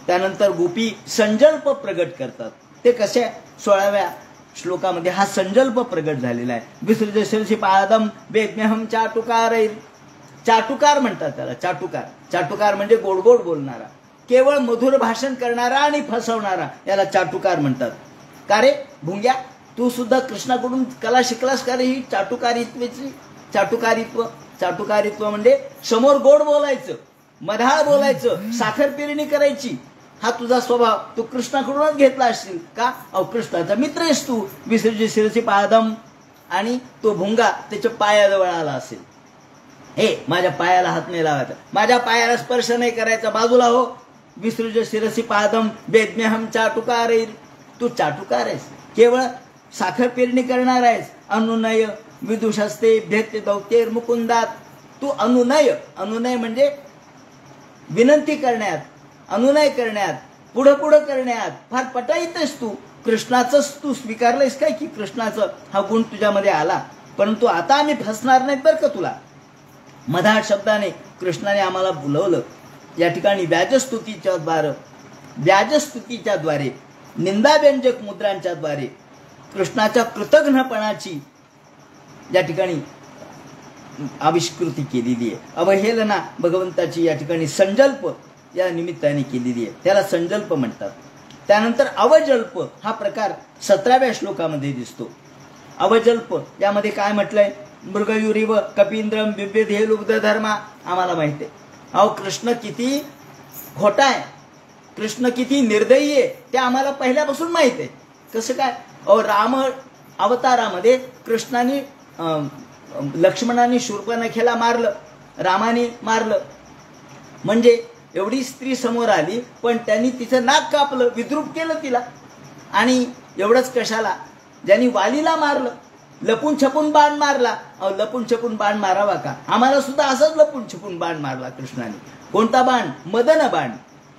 त्यानंतर गोपी संजल्प प्रगट करतात. ते कसे? 16व्या श्लोकामध्ये हा संजल्प प्रगट झालेला आहे. विसृज शिरसी पादम वेज्ञहम चाटुकार. चाटुकार म्हणतात त्याला. चाटुकार म्हणजे गोड गोड बोलणारा, केवळ मधुर भाषण करणारा आणि फसवणारा याला चाटुकार म्हणतात. का रे भुंग्या, तू सुद्धा कृष्णाकडून कला शिकलास का रे? ही चाटुकारित्व म्हणजे समोर गोड बोलायचं, मधाळ बोलायचं, साखर पेरणी करायची. हा तुझा स्वभाव तू कृष्णाकडूनच घेतला असशील का? अहो कृष्णाचा मित्र आहेस तू. विसर्जी शिरसी पादम. आणि तो भुंगा त्याच्या पायाजवळ आला असेल. हे माझ्या पायाला हात नाही लावायचा, माझ्या पायाला स्पर्श नाही करायचा, बाजूला हो. विसृज शिरसी पादम वेद्म्यहम चाटुकारैर. तू चाटुकार आहेस, केवळ साखर पेरणी करणार आहेस. अनुनय विदुषस्ते भेत्य दौतेर मुकुंदात. तू अनुनय, अनुनय म्हणजे विनंती करण्यात, अनुनय करण्यात, पुढं पुढं करण्यात फार पटाईतच तू. कृष्णाचंच तू स्वीकारलंयस काय की कृष्णाचं हा गुण तुझ्यामध्ये आला. परंतु आता आम्ही फसणार नाहीत बरं का तुला. मधाळ शब्दाने कृष्णाने आम्हाला बोलवलं. या ठिकाणी व्याजस्तुतीच्या द्वारे निंदाव्यंजक मुद्रांच्या द्वारे कृष्णाच्या कृतघ्नपणाची या ठिकाणी आविष्कृती केलेली आहे. अवहेलना भगवंताची या ठिकाणी संजल्प या निमित्ताने केलेली आहे, त्याला संजल्प म्हणतात. त्यानंतर अवजल्प हा प्रकार 17व्या श्लोकामध्ये दिसतो. अवजल्प यामध्ये काय म्हटलंय? मृगयुरीव कपींद्रम विविधे लुब्ध धर्मा. आम्हाला माहिती आहे अहो कृष्ण किती खोटा आहे, कृष्ण किती निर्दयी आहे, ते आम्हाला पहिल्यापासून माहित आहे. कसं काय? अहो राम अवतारामध्ये कृष्णाने लक्ष्मणाने शूर्पणखेला मारलं, रामाने मारलं. म्हणजे एवढी स्त्री समोर आली पण त्यांनी तिचं नाक कापलं, विद्रूप केलं तिला. आणि एवढंच कशाला, ज्यांनी वालीला मारलं, लपून छपून बाण मारला. अहो लपून छपून बाण मारावा का? आम्हाला सुद्धा असंच लपून छपून बाण मारला कृष्णाने. कोणता बाण? मदन बाण.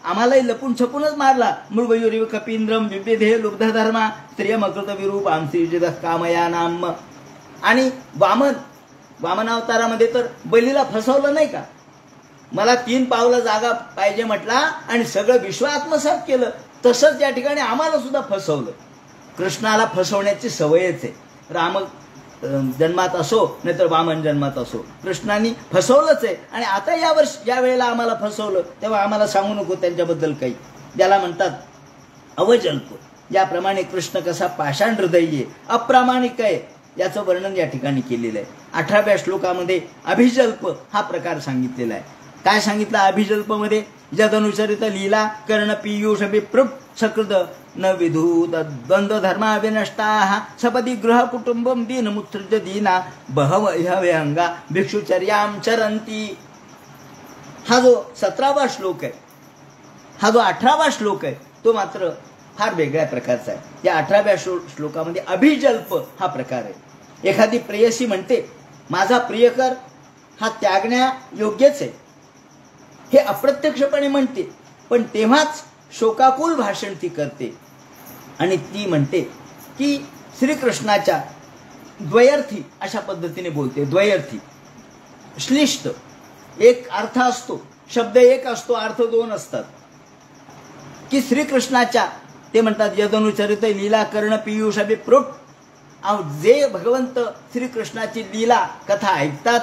आम्हालाही लपून छपूनच मारला. मृगयुरीव कपींद्रम विविधे लुब्ध धर्मा स्त्रियमकृत विरूप आमसी कामया नाम. आणि वामन अवतारामध्ये तर बलीला फसवलं नाही का? मला 3 पावलं जागा पाहिजे म्हटला आणि सगळं विश्व आत्मसात केलं. तसंच या ठिकाणी आम्हाला सुद्धा फसवलं. कृष्णाला फसवण्याची सवयच आहे. राम जन्मात असो नाहीतर वामन जन्मात असो, कृष्णाने फसवलंच आहे. आणि आता या वेळेला आम्हाला फसवलं तेव्हा आम्हाला सांगू नको त्यांच्याबद्दल काही. ज्याला म्हणतात अवजल्प. ज्याप्रमाणे कृष्ण कसा पाषाण हृदयी आहे, अप्रामाणिक आहे, याचं वर्णन या ठिकाणी केलेलं आहे. 18व्या श्लोकामध्ये अभिजल्प हा प्रकार सांगितलेला आहे. काय सांगितलं अभिजल्पमध्ये? जदनुचरित लीला कर्ण पीयूष विप्रुप सकृत न विधूत द्वंद्व धर्मा विनष्टा सपदी गृह कुटुंबम दीन मुत्सृज दीना बहव व्यंगा भिक्षुचर्याम चरंती. हा जो 17वा श्लोक आहे, हा जो 18वा श्लोक आहे तो मात्र फार वेगळ्या प्रकारचा आहे. या 18व्या श्लोकामध्ये अभिजल्प हा प्रकार आहे. एखादी प्रेयसी म्हणते माझा प्रियकर हा त्यागण्या योग्यच आहे, हे अप्रत्यक्षपणे म्हणते. पण तेव्हाच शोकाकुल भाषण ती करते आणि ती म्हणते की श्रीकृष्णाच्या द्वयर्थी अशा पद्धतीने बोलते. द्वयर्थी श्लिष्ट एक अर्थ असतो, शब्द एक असतो, अर्थ 2 असतात. की श्रीकृष्णाच्या ते म्हणतात यदनुचरित लीला कर्ण पीयूष विप्रुट. जे भगवंत श्रीकृष्णाची लीला कथा ऐकतात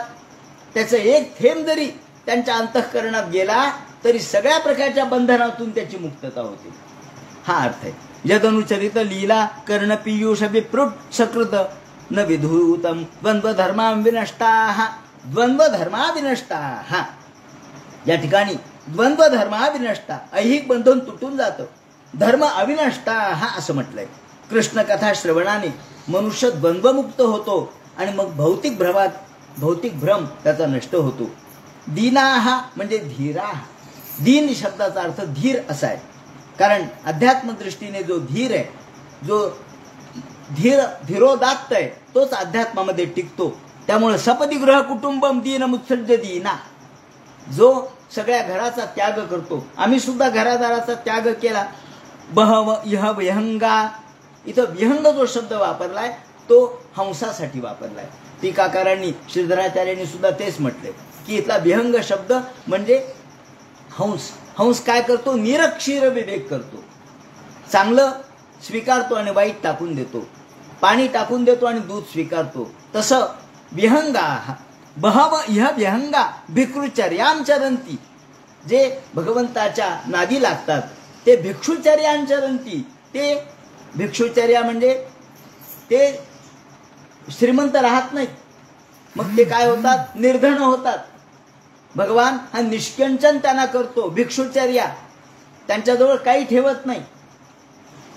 त्याचं एक थेंब जरी त्यांच्या अंतःकरणात गेला तरी सगळ्या प्रकारच्या बंधनातून त्याची मुक्तता होते. हा अर्थ आहे. यदनुचरित लीला कर्ण पीयूष विप्रुट सकृत न विधूतम द्वंद्व धर्मा विनष्टा. द्वंद्व धर्मा विनष्टा. या ठिकाणी द्वंद्व धर्मा विनष्टा, ऐहिक बंधन तुटून जातं, धर्म अविनष्टा असं म्हटलंय. कृष्ण कथा श्रवणाने मनुष्य द्वंद्वमुक्त होतो आणि मग भौतिक भ्रम त्याचा नष्ट होतो. दीनाहा म्हणजे धीरा. दीन शब्दाचा अर्थ धीर असा आहे. कारण अध्यात्म दृष्टीने जो धीर आहे, जो धीरोदात्त आहे, तोच अध्यात्मामध्ये टिकतो. त्यामुळे सपदी गृह कुटुंबम दीन मुत्सृज दीना, जो सगळ्या घराचा त्याग करतो. आम्ही सुद्धा घरादाराचा त्याग केला. बहव इह विहंगा. इथं विहंग जो शब्द वापरलाय तो हंसासाठी वापरलाय. टीकाकारांनी श्रीधराचार्यांनी सुद्धा तेच म्हटले की इथला विहंग शब्द म्हणजे हंस. हंस काय करतो? निरक्षीर विवेक करतो. चांगलं स्वीकारतो आणि वाईट टाकून देतो, पाणी टाकून देतो आणि दूध स्वीकारतो. तसं विहंगा. बहव इह विहंगा भिक्षुचर्याम चरंती. जे भगवंताच्या नादी लागतात ते भिक्षुचर्याम चरंती. ते भिक्षुचर्या म्हणजे ते श्रीमंत राहत नाहीत, मग ते काय होतात? निर्धन होतात. भगवान हा निष्कंचन त्यांना करतो. भिक्षुचर्या त्यांच्याजवळ काही ठेवत नाही.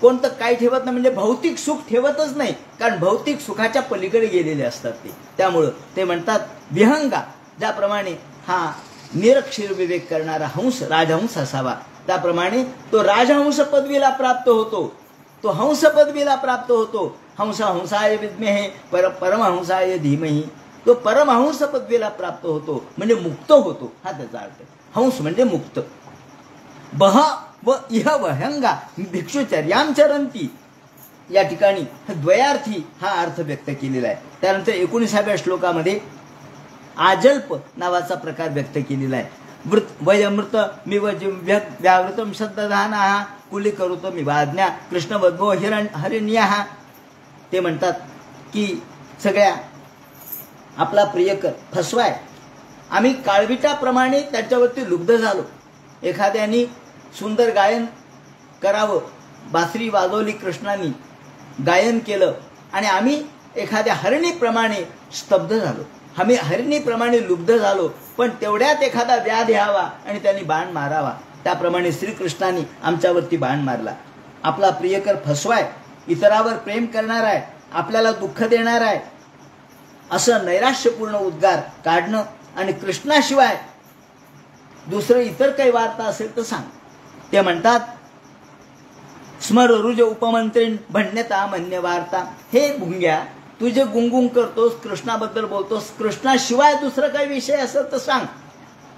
कोणतं काही ठेवत नाही म्हणजे भौतिक सुख ठेवतच नाही, कारण भौतिक सुखाच्या पलीकडे गेलेले असतात ते. त्यामुळं ते म्हणतात विहंगा. ज्याप्रमाणे हा निरक्षीर विवेक करणारा हंस राजहंस असावा त्याप्रमाणे तो राजहंस पदवीला प्राप्त होतो, तो हंस पदवीला प्राप्त होतो. हंस हंसाय विद्महे परमहंसाय धीमहि. तो परमहंस पदवीला प्राप्त होतो म्हणजे मुक्त होतो, हा त्याचा अर्थ. हंस म्हणजे मुक्त. बह व इह वहंगा भिक्षुचर्यां चरंती, या ठिकाणी द्वयार्थी हा अर्थ व्यक्त केलेला आहे. त्यानंतर 19व्या श्लोकामध्ये आजल्प नावाचा प्रकार व्यक्त केलेला आहे. वयमृत मिव व्यावृतम शब्दधाना कुली करुतो मी वाज्ञा कृष्णवद्भो हरिण्या. ते म्हणतात की सगळ्या आपला प्रियकर फसवाय, आम्ही काळविटाप्रमाणे त्याच्यावरती लुब्ध झालो. एखाद्यानी सुंदर गायन करावं, बासरी वाजवली कृष्णाने, गायन केलं आणि आम्ही एखाद्या हरणीप्रमाणे स्तब्ध झालो, आम्ही हरणीप्रमाणे लुब्ध झालो. पण तेवढ्यात एखादा व्याध यावा आणि त्यांनी बाण मारावा, त्याप्रमाणे श्रीकृष्णाने आमच्यावरती बाण मारला. आपला प्रियकर फसवाय, इतरावर प्रेम करणार आहे, आपल्याला दुःख देणार आहे, असं नैराश्यपूर्ण उद्गार काढणं आणि कृष्णाशिवाय दुसरं इतर काही वार्ता असेल तर सांग. ते म्हणतात स्मर रुज उपमंत्रीण भन्यता मन्य वार्ता. हे भुंग्या, तू जे गुंगुंग करतोस, कृष्णाबद्दल बोलतोस, कृष्णाशिवाय दुसरा काही विषय असेल तर सांग.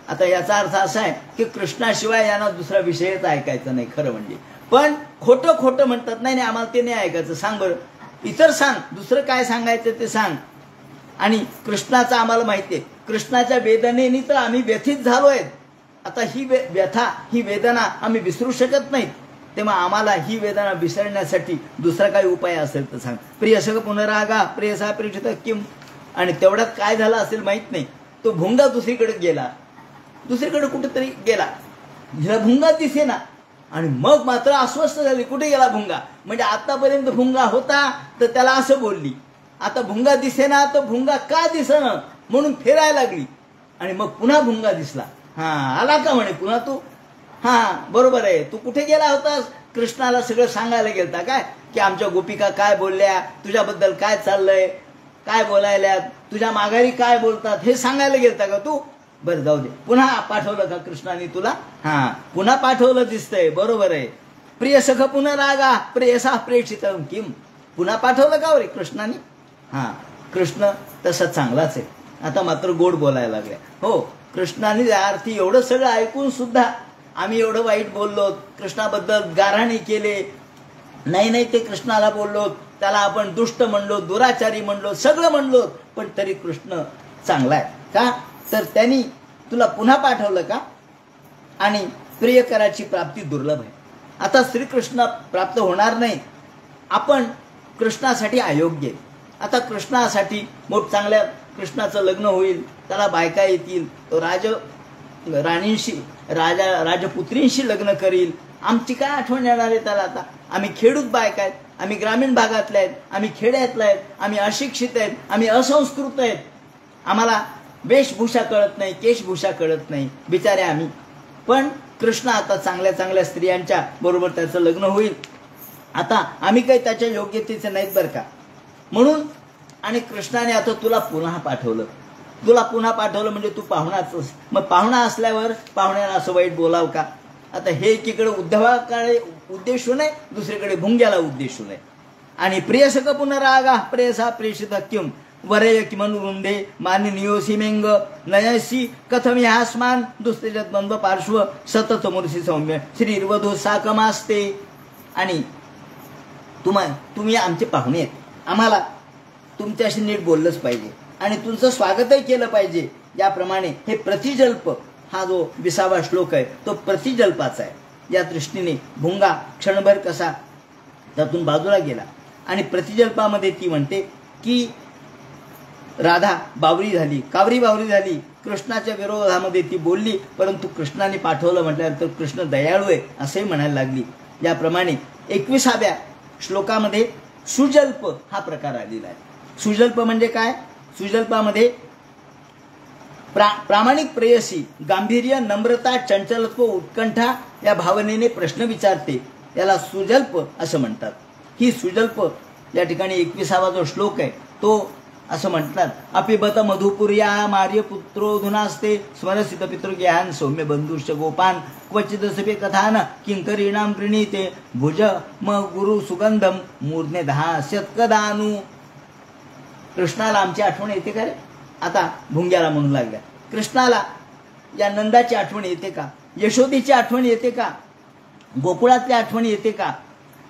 आता याचा अर्थ असा आहे की कृष्णाशिवाय यांना दुसरा विषयच ऐकायचा नाही खरं म्हणजे. पण खोटं खोटं म्हणतात, नाही नाही आम्हाला ते नाही ऐकायचं, सांग बरं, इतर सांग, दुसरं काय सांगायचं ते सांग. आणि कृष्णाचं आम्हाला माहिती आहे, कृष्णाच्या वेदनेने तर आम्ही व्यथित झालोय. आता ही व्यथा, ही वेदना आम्ही विसरू शकत नाही. तेव्हा आम्हाला ही वेदना विसरण्यासाठी दुसरा काही उपाय असेल तर सांग. प्रियसग पुनरागा प्रियसा प्रेषित किम. आणि तेवढ्यात काय झालं असेल माहित नाही, तो भुंगा दुसरीकडे गेला, दुसरीकडे कुठेतरी गेला, हिला भुंगा दिसेना. आणि मग मात्र अस्वस्थ झाली, कुठे गेला भुंगा. म्हणजे आतापर्यंत भुंगा होता तर त्याला असं बोलली, आता भुंगा दिसेना तर भुंगा का दिसेना म्हणून फिरायला लागली. आणि मग पुन्हा भुंगा दिसला. हा आला का म्हणे पुन्हा तू, हा बरोबर आहे, तू कुठे गेला होतास. कृष्णाला सगळं सांगायला गेलता काय की आमच्या गोपिका काय बोलल्या, तुझ्याबद्दल काय चाललंय, काय बोलायला, तुझ्या माघारी काय बोलतात हे सांगायला गेलता का तू. बरं जाऊ दे, पुन्हा पाठवलं का कृष्णाने तुला. हा पुन्हा पाठवलं दिसतंय, बरोबर आहे. प्रिय सख पुनरागा प्रेयसा प्रेषित किम. पुन्हा पाठवलं का रे कृष्णाने. हा कृष्ण तसा चांगलाच आहे, आता मात्र गोड बोलायला लागल्या. हो कृष्णाने या अर्थी एवढं सगळं ऐकून सुद्धा आम्ही एवढं वाईट बोललो, कृष्णाबद्दल गाऱ्हाणे केले, नाही नाही ते कृष्णाला बोललो, त्याला आपण दुष्ट म्हणलो, दुराचारी म्हणलो, सगळं म्हणलो, पण तरी कृष्ण चांगला आहे का. तर त्यांनी तुला पुन्हा पाठवलं का. आणि प्रियकराची प्राप्ती दुर्लभ आहे. आता श्रीकृष्ण प्राप्त होणार नाही, आपण कृष्णासाठी अयोग्य आहे. आता कृष्णासाठी मोठ चांगल्या कृष्णाचं लग्न होईल, त्याला बायका येतील, तो राणींशी राजपुत्रींशी लग्न करील. आमची काय आठवण येणार आहे त्याला. आता आम्ही खेडूत बायका आहेत, आम्ही ग्रामीण भागातल्या आहेत, आम्ही खेड्यातल्या आहेत, आम्ही अशिक्षित आहेत, आम्ही असंस्कृत आहेत, आम्हाला वेशभूषा कळत नाही, केशभूषा कळत नाही, बिचारे आम्ही. पण कृष्ण आता चांगल्या चांगल्या स्त्रियांच्या बरोबर त्याचं लग्न होईल. आता आम्ही काही त्याच्या योग्यतेचे नाहीत बरं का. म्हणून आणि कृष्णाने आता तुला पुन्हा पाठवलं, तुला पुन्हा पाठवलं म्हणजे तू पाहुणाच. मग पाहुणा असल्यावर पाहुण्याला असं वाईट बोलाव का. आता हे एकीकडे उद्धवाकडे उद्देशून आहे, दुसरीकडे भुंग्याला उद्देशून आहे. आणि प्रियसक पुनरागा प्रेयसा प्रेषित किम वरय किमनुरुंधे मानिनियोसी मेंग नयसी कथम ह्यास्मान दुस्तेजत द्वंद्व पार्श्व सतत मूर्सी सौम्य श्रीर्वधू साकमास्ते. आणि तुम्ही आमचे पाहुणे आहेत, आम्हाला तुमच्याशी नीट बोललंच पाहिजे आणि तुमचं स्वागतही केलं पाहिजे. याप्रमाणे हे प्रतिजल्प हा जो 20वा श्लोक आहे तो प्रतिजल्पाचा आहे. या दृष्टीने भुंगा क्षणभर कसा त्यातून बाजूला गेला. आणि प्रतिजल्पामध्ये ती म्हणते की राधा बावरी झाली, कावरी बावरी झाली, कृष्णाच्या विरोधामध्ये ती बोलली, परंतु कृष्णाने पाठवलं म्हटल्यानंतर कृष्ण दयाळू आहे असंही म्हणायला लागली. याप्रमाणे 21व्या श्लोकामध्ये सुजल्प हा प्रकार आलेला आहे. सुजल्प म्हणजे काय. सुजल्पामध्ये प्रामाणिक प्रेयसी गांभीर्य, नम्रता, चंचलत्व, उत्कंठा या भावनेने प्रश्न विचारते, याला सुजल्प असं म्हणतात. ही सुजल्प या ठिकाणी 21वा जो श्लोक आहे तो असं म्हणतात. अपिबत मधुपुर्या मार्यपुत्रो धुनास्ते स्मरसित पितृज्ञान सौम्य बंधुश्च गोपान क्वचित सभे कथान किंकरीणाम गृणीते भुज म गुरु सुगंधम मूर्धने 10 शतकदानु. कृष्णाला आमची आठवण येते का रे? आता भुंग्याला म्हणू लागल्या. कृष्णाला या नंदाची आठवण येते का? यशोदेची आठवण येते का? गोकुळातली आठवण येते का?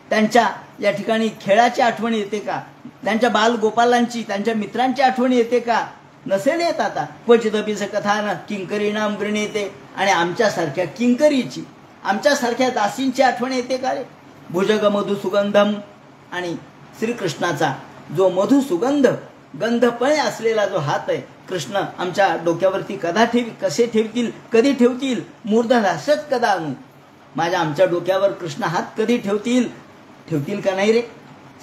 त्यांच्या या ठिकाणी खेळाची आठवण येते का? त्यांच्या बालगोपालांची, त्यांच्या मित्रांची आठवण येते का? नसेल येत. आता क्वचितपिस कथान किंकरीणाम गृणीते. आणि आमच्यासारख्या किंकरीची, आमच्यासारख्या दासींची आठवण येते का रे? भुजग मधु सुगंधम. आणि श्रीकृष्णाचा जो मधु सुगंध, गंधपणे असलेला जो हात आहे, कृष्ण आमच्या डोक्यावरती कसे ठेवतील, कधी ठेवतील? मूर्धलासच कदा आणू. आमच्या डोक्यावर कृष्ण हात कधी ठेवतील का नाही रे?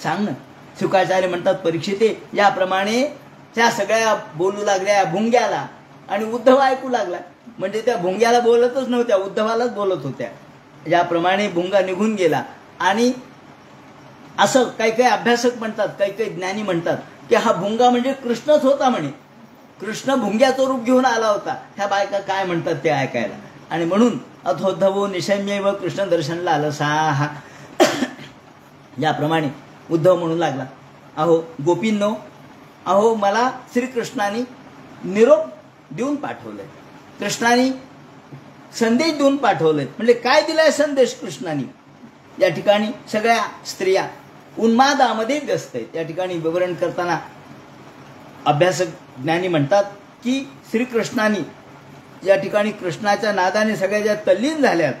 सांग ना. शुकाचार्य म्हणतात, परीक्षिते, याप्रमाणे त्या सगळ्या बोलू लागल्या भुंग्याला. आणि उद्धव ऐकू लागला. म्हणजे त्या भुंग्याला बोलतच नव्हत्या, उद्धवालाच बोलत होत्या. याप्रमाणे भुंगा निघून गेला. आणि असं काही काही अभ्यासक म्हणतात, काही काही ज्ञानी म्हणतात की हा भुंगा म्हणजे कृष्णच होता म्हणे. कृष्ण भुंग्याचं रूप घेऊन आला होता. ह्या बायका काय म्हणतात ते ऐकायला. आणि म्हणून अथोद्धवो निशम्यैव कृष्ण दर्शनला अलसाहा. याप्रमाणे उद्धव म्हणू लागला, अहो गोपींनो, अहो मला श्रीकृष्णाने निरोप देऊन पाठवलंय, कृष्णाने संदेश देऊन पाठवलंय. म्हणजे काय दिलाय संदेश कृष्णाने? या ठिकाणी सगळ्या स्त्रिया उन्मादामध्ये व्यस्त आहेत. या ठिकाणी विवरण करताना अभ्यासक ज्ञानी म्हणतात की श्रीकृष्णाने या ठिकाणी कृष्णाच्या नादाने सगळ्या ज्या तल्लीन झाल्यात,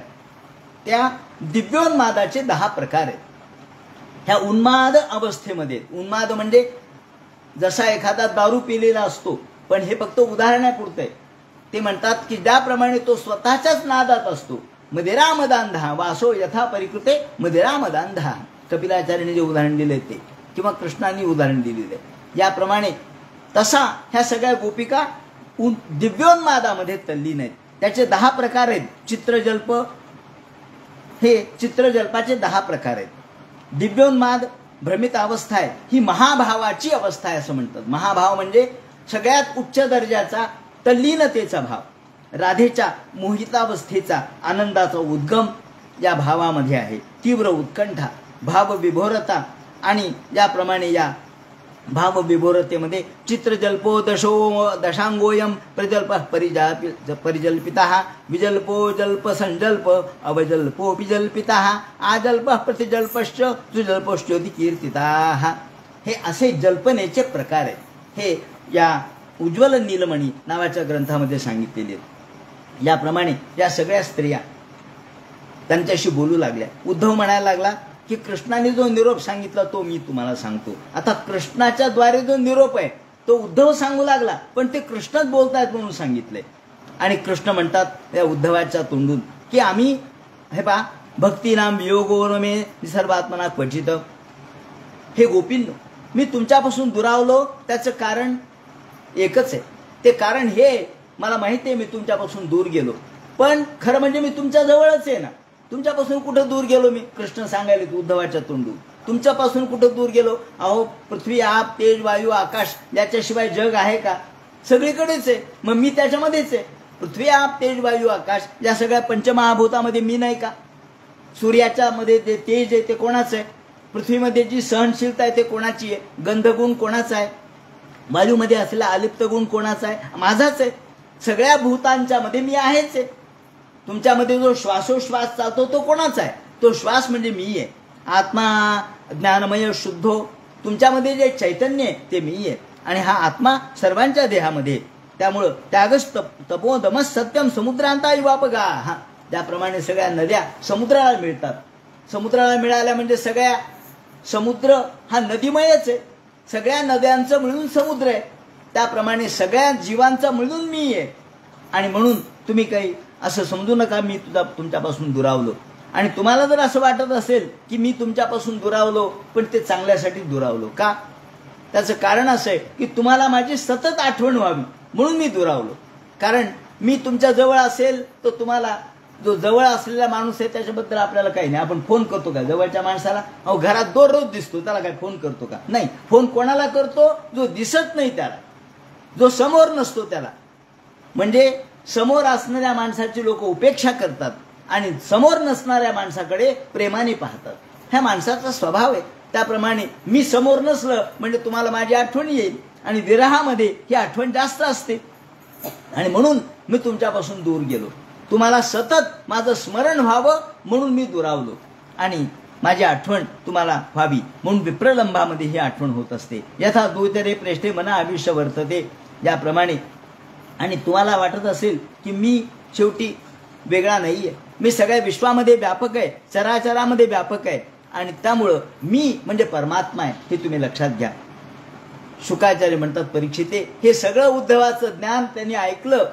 त्या दिव्योन्मादाचे 10 प्रकार आहेत. ह्या उन्माद अवस्थेमध्ये, उन्माद म्हणजे जसा एखादा दारू पिलेला असतो, पण हे फक्त उदाहरणापुरतं आहे. ते म्हणतात की ज्याप्रमाणे तो स्वतःच्याच नादात असतो, मदिरामदांधा वासो यथा परिकृते मदिरामदांधा. कपिलाचार्याने जे उदाहरण दिले ते, किंवा कृष्णाने उदाहरण दिलेले, याप्रमाणे तसा ह्या सगळ्या गोपिका दिव्योन्मादामध्ये तल्लीन आहेत. त्याचे 10 प्रकार आहेत. चित्रजल्प, हे चित्रजल्पाचे 10 प्रकार आहेत. दिव्योन्माद भ्रमित अवस्था आहे, ही महाभावाची अवस्था आहे असं म्हणतात. महाभाव म्हणजे सगळ्यात उच्च दर्जाचा तल्लीनतेचा भाव, राधेच्या मोहितावस्थेचा आनंदाचा उद्गम या भावामध्ये आहे. तीव्र उत्कंठा, भावविभोरता. आणि याप्रमाणे या भावविभोरतेमध्ये चित्रजल्पो दशांगोयम प्रजल्प परिजल्पिता विजल्पो जल्प संजल्प अवजल्पो विजल्पिता आजल्प प्रतिजल्पश्च सुजल्पश्चोदी कीर्तिता. हे असे जल्पनेचे प्रकार आहेत. हे या उज्ज्वल नीलमणी नावाच्या ग्रंथामध्ये सांगितलेले आहेत. याप्रमाणे या सगळ्या स्त्रिया त्यांच्याशी बोलू लागल्या. उद्धव म्हणायला लागला की कृष्णाने जो निरोप सांगितला तो मी तुम्हाला सांगतो. आता कृष्णाच्या द्वारे जो निरोप आहे तो उद्धव सांगू लागला, पण ते कृष्णच बोलतायत म्हणून सांगितलंय. आणि कृष्ण म्हणतात या उद्धवाच्या तोंडून की आम्ही हे पहा, भक्तीनाम वियोगोरमे निसर्वात्मना क्वचित. हे गोपींनो, मी तुमच्यापासून दुरावलो त्याचं कारण एकच आहे. ते कारण हे मला माहिती आहे, मी तुमच्यापासून दूर गेलो, पण खरं म्हणजे मी तुमच्या जवळच आहे ना. तुमच्यापासून कुठं दूर गेलो मी? कृष्ण सांगायला उद्धवाच्या तोंडून, तुमच्यापासून कुठं दूर गेलो? अहो पृथ्वी, आप, तेज, वायू, आकाश याच्याशिवाय जग आहे का? सगळीकडेच आहे. मग मी त्याच्यामध्येच आहे. पृथ्वी, आप, तेज, वायू, आकाश या सगळ्या पंचमहाभूतामध्ये मी नाही का? सूर्याच्या मध्ये ते तेज आहे ते कोणाचं आहे? पृथ्वीमध्ये जी सहनशीलता आहे ते कोणाची आहे? गंधगुण कोणाचा आहे? वायूमध्ये असलेला अलिप्त गुण कोणाचा आहे? माझाच आहे. सगळ्या भूतांच्या मध्ये मी आहेच आहे. तुमच्यामध्ये जो श्वासोश्वास चालतो तो कोणाचा आहे? तो श्वास म्हणजे मी आहे. आत्मा ज्ञानमय शुद्धो, तुमच्यामध्ये जे चैतन्य आहे ते मी आहे. आणि हा आत्मा सर्वांच्या देहामध्ये. त्यामुळं त्यागच तपोदमस सत्यम समुद्रांता युवापगा. हा, त्याप्रमाणे सगळ्या नद्या समुद्राला मिळतात. समुद्राला मिळाल्या म्हणजे सगळ्या समुद्र हा नदीमयच आहे. सगळ्या नद्यांचं मिळून समुद्र आहे. त्याप्रमाणे सगळ्या जीवांचा मिळून मी आहे. आणि म्हणून तुम्ही काही असं समजू नका मी तुमच्यापासून दुरावलो. आणि तुम्हाला जर असं वाटत असेल की मी तुमच्यापासून दुरावलो, पण ते चांगल्यासाठी दुरावलो का? त्याचं कारण असं आहे की तुम्हाला माझी सतत आठवण व्हावी म्हणून मी दुरावलो. कारण मी तुमच्या जवळ असेल तर तुम्हाला जो जवळ असलेला माणूस आहे त्याच्याबद्दल आपल्याला काही नाही. आपण फोन करतो का जवळच्या माणसाला? अहो घरात दररोज दिसतो, त्याला काय फोन करतो का? नाही. फोन कोणाला करतो? जो दिसत नाही त्याला, जो समोर नसतो त्याला. म्हणजे समोर असणाऱ्या माणसाची लोक उपेक्षा करतात आणि समोर नसणाऱ्या माणसाकडे प्रेमाने पाहतात. ह्या माणसाचा स्वभाव आहे. त्याप्रमाणे मी समोर नसलं म्हणजे तुम्हाला माझी आठवण येईल आणि विरहामध्ये ही आठवण जास्त असते आणि म्हणून मी तुमच्यापासून दूर गेलो. तुम्हाला सतत माझं स्मरण व्हावं म्हणून मी दुरावलो आणि माझी आठवण तुम्हाला व्हावी म्हणून विप्रलंबामध्ये ही आठवण होत असते. यथा दूतरे प्रेष्ठे मना आयुष्य वर्तते, याप्रमाणे. आणि तुम्हाला वाटत असेल की मी शेवटी वेगळा नाहीये, मी सगळ्या विश्वामध्ये व्यापक आहे, चराचरामध्ये व्यापक आहे आणि त्यामुळं मी म्हणजे परमात्मा आहे हे तुम्ही लक्षात घ्या. शुकाचार्य म्हणतात, परीक्षिते, हे सगळं उद्धवाचं ज्ञान त्यांनी ऐकलं,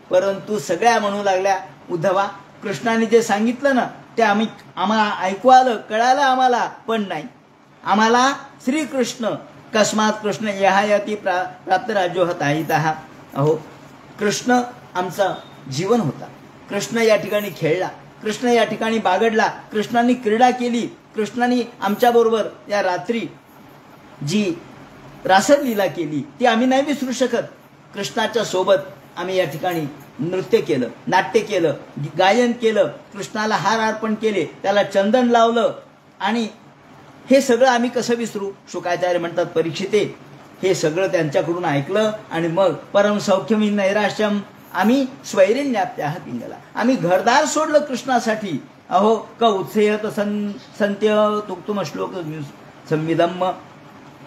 परंतु सगळ्या म्हणू लागल्या, उद्धवा कृष्णाने जे सांगितलं ना ते आम्हाला ऐकू आलं, कळालं आम्हाला, पण नाही. आम्हाला श्रीकृष्ण कस्मात कृष्ण यहायती प्राप्त राज्यो हताहितः. अहो कृष्ण आमचा जीवन होता, कृष्ण या ठिकाणी खेळला, कृष्ण या ठिकाणी बागडला, कृष्णाने क्रीडा केली, कृष्णाने आमच्याबरोबर या रात्री जी रासलीला केली ती आम्ही नाही विसरू शकत. कृष्णाच्या सोबत आम्ही या ठिकाणी नृत्य केलं, नाट्य केलं, गायन केलं, कृष्णाला हार अर्पण केले, त्याला चंदन लावलं आणि हे सगळं आम्ही कसं विसरू? शुकाचार्य म्हणतात, परीक्षिते, हे सगळं त्यांच्याकडून ऐकलं आणि मग परम सौख्यमी नैराश्यम आम्ही स्वैरिण्याप्त्याह पिंगला, आम्ही घरदार सोडलं कृष्णासाठी. अहो क उत्सेहत संत्य तुक्तुम श्लोक संविदम.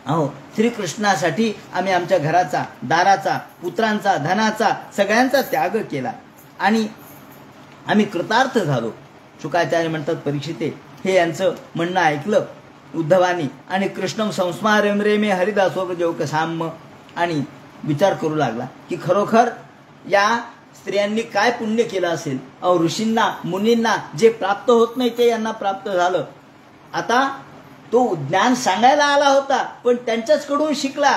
अहो श्रीकृष्णासाठी आम्ही आमच्या घराचा, दाराचा, पुत्रांचा, धनाचा सगळ्यांचा त्याग केला आणि आम्ही कृतार्थ झालो. शुकाचार्य म्हणतात, परीक्षिते, हे यांचं म्हणणं ऐकलं उद्धवानी आणि कृष्णम संस्मारम रे मे हरिदासो जौकसाम आणि विचार करू लागला की खरोखर या स्त्रियांनी काय पुण्य केलं असेल. अहो ऋषींना, मुनींना जे प्राप्त होत नाही ते यांना प्राप्त झालं. आता तो ज्ञान सांगायला आला होता पण त्यांच्याचकडून शिकला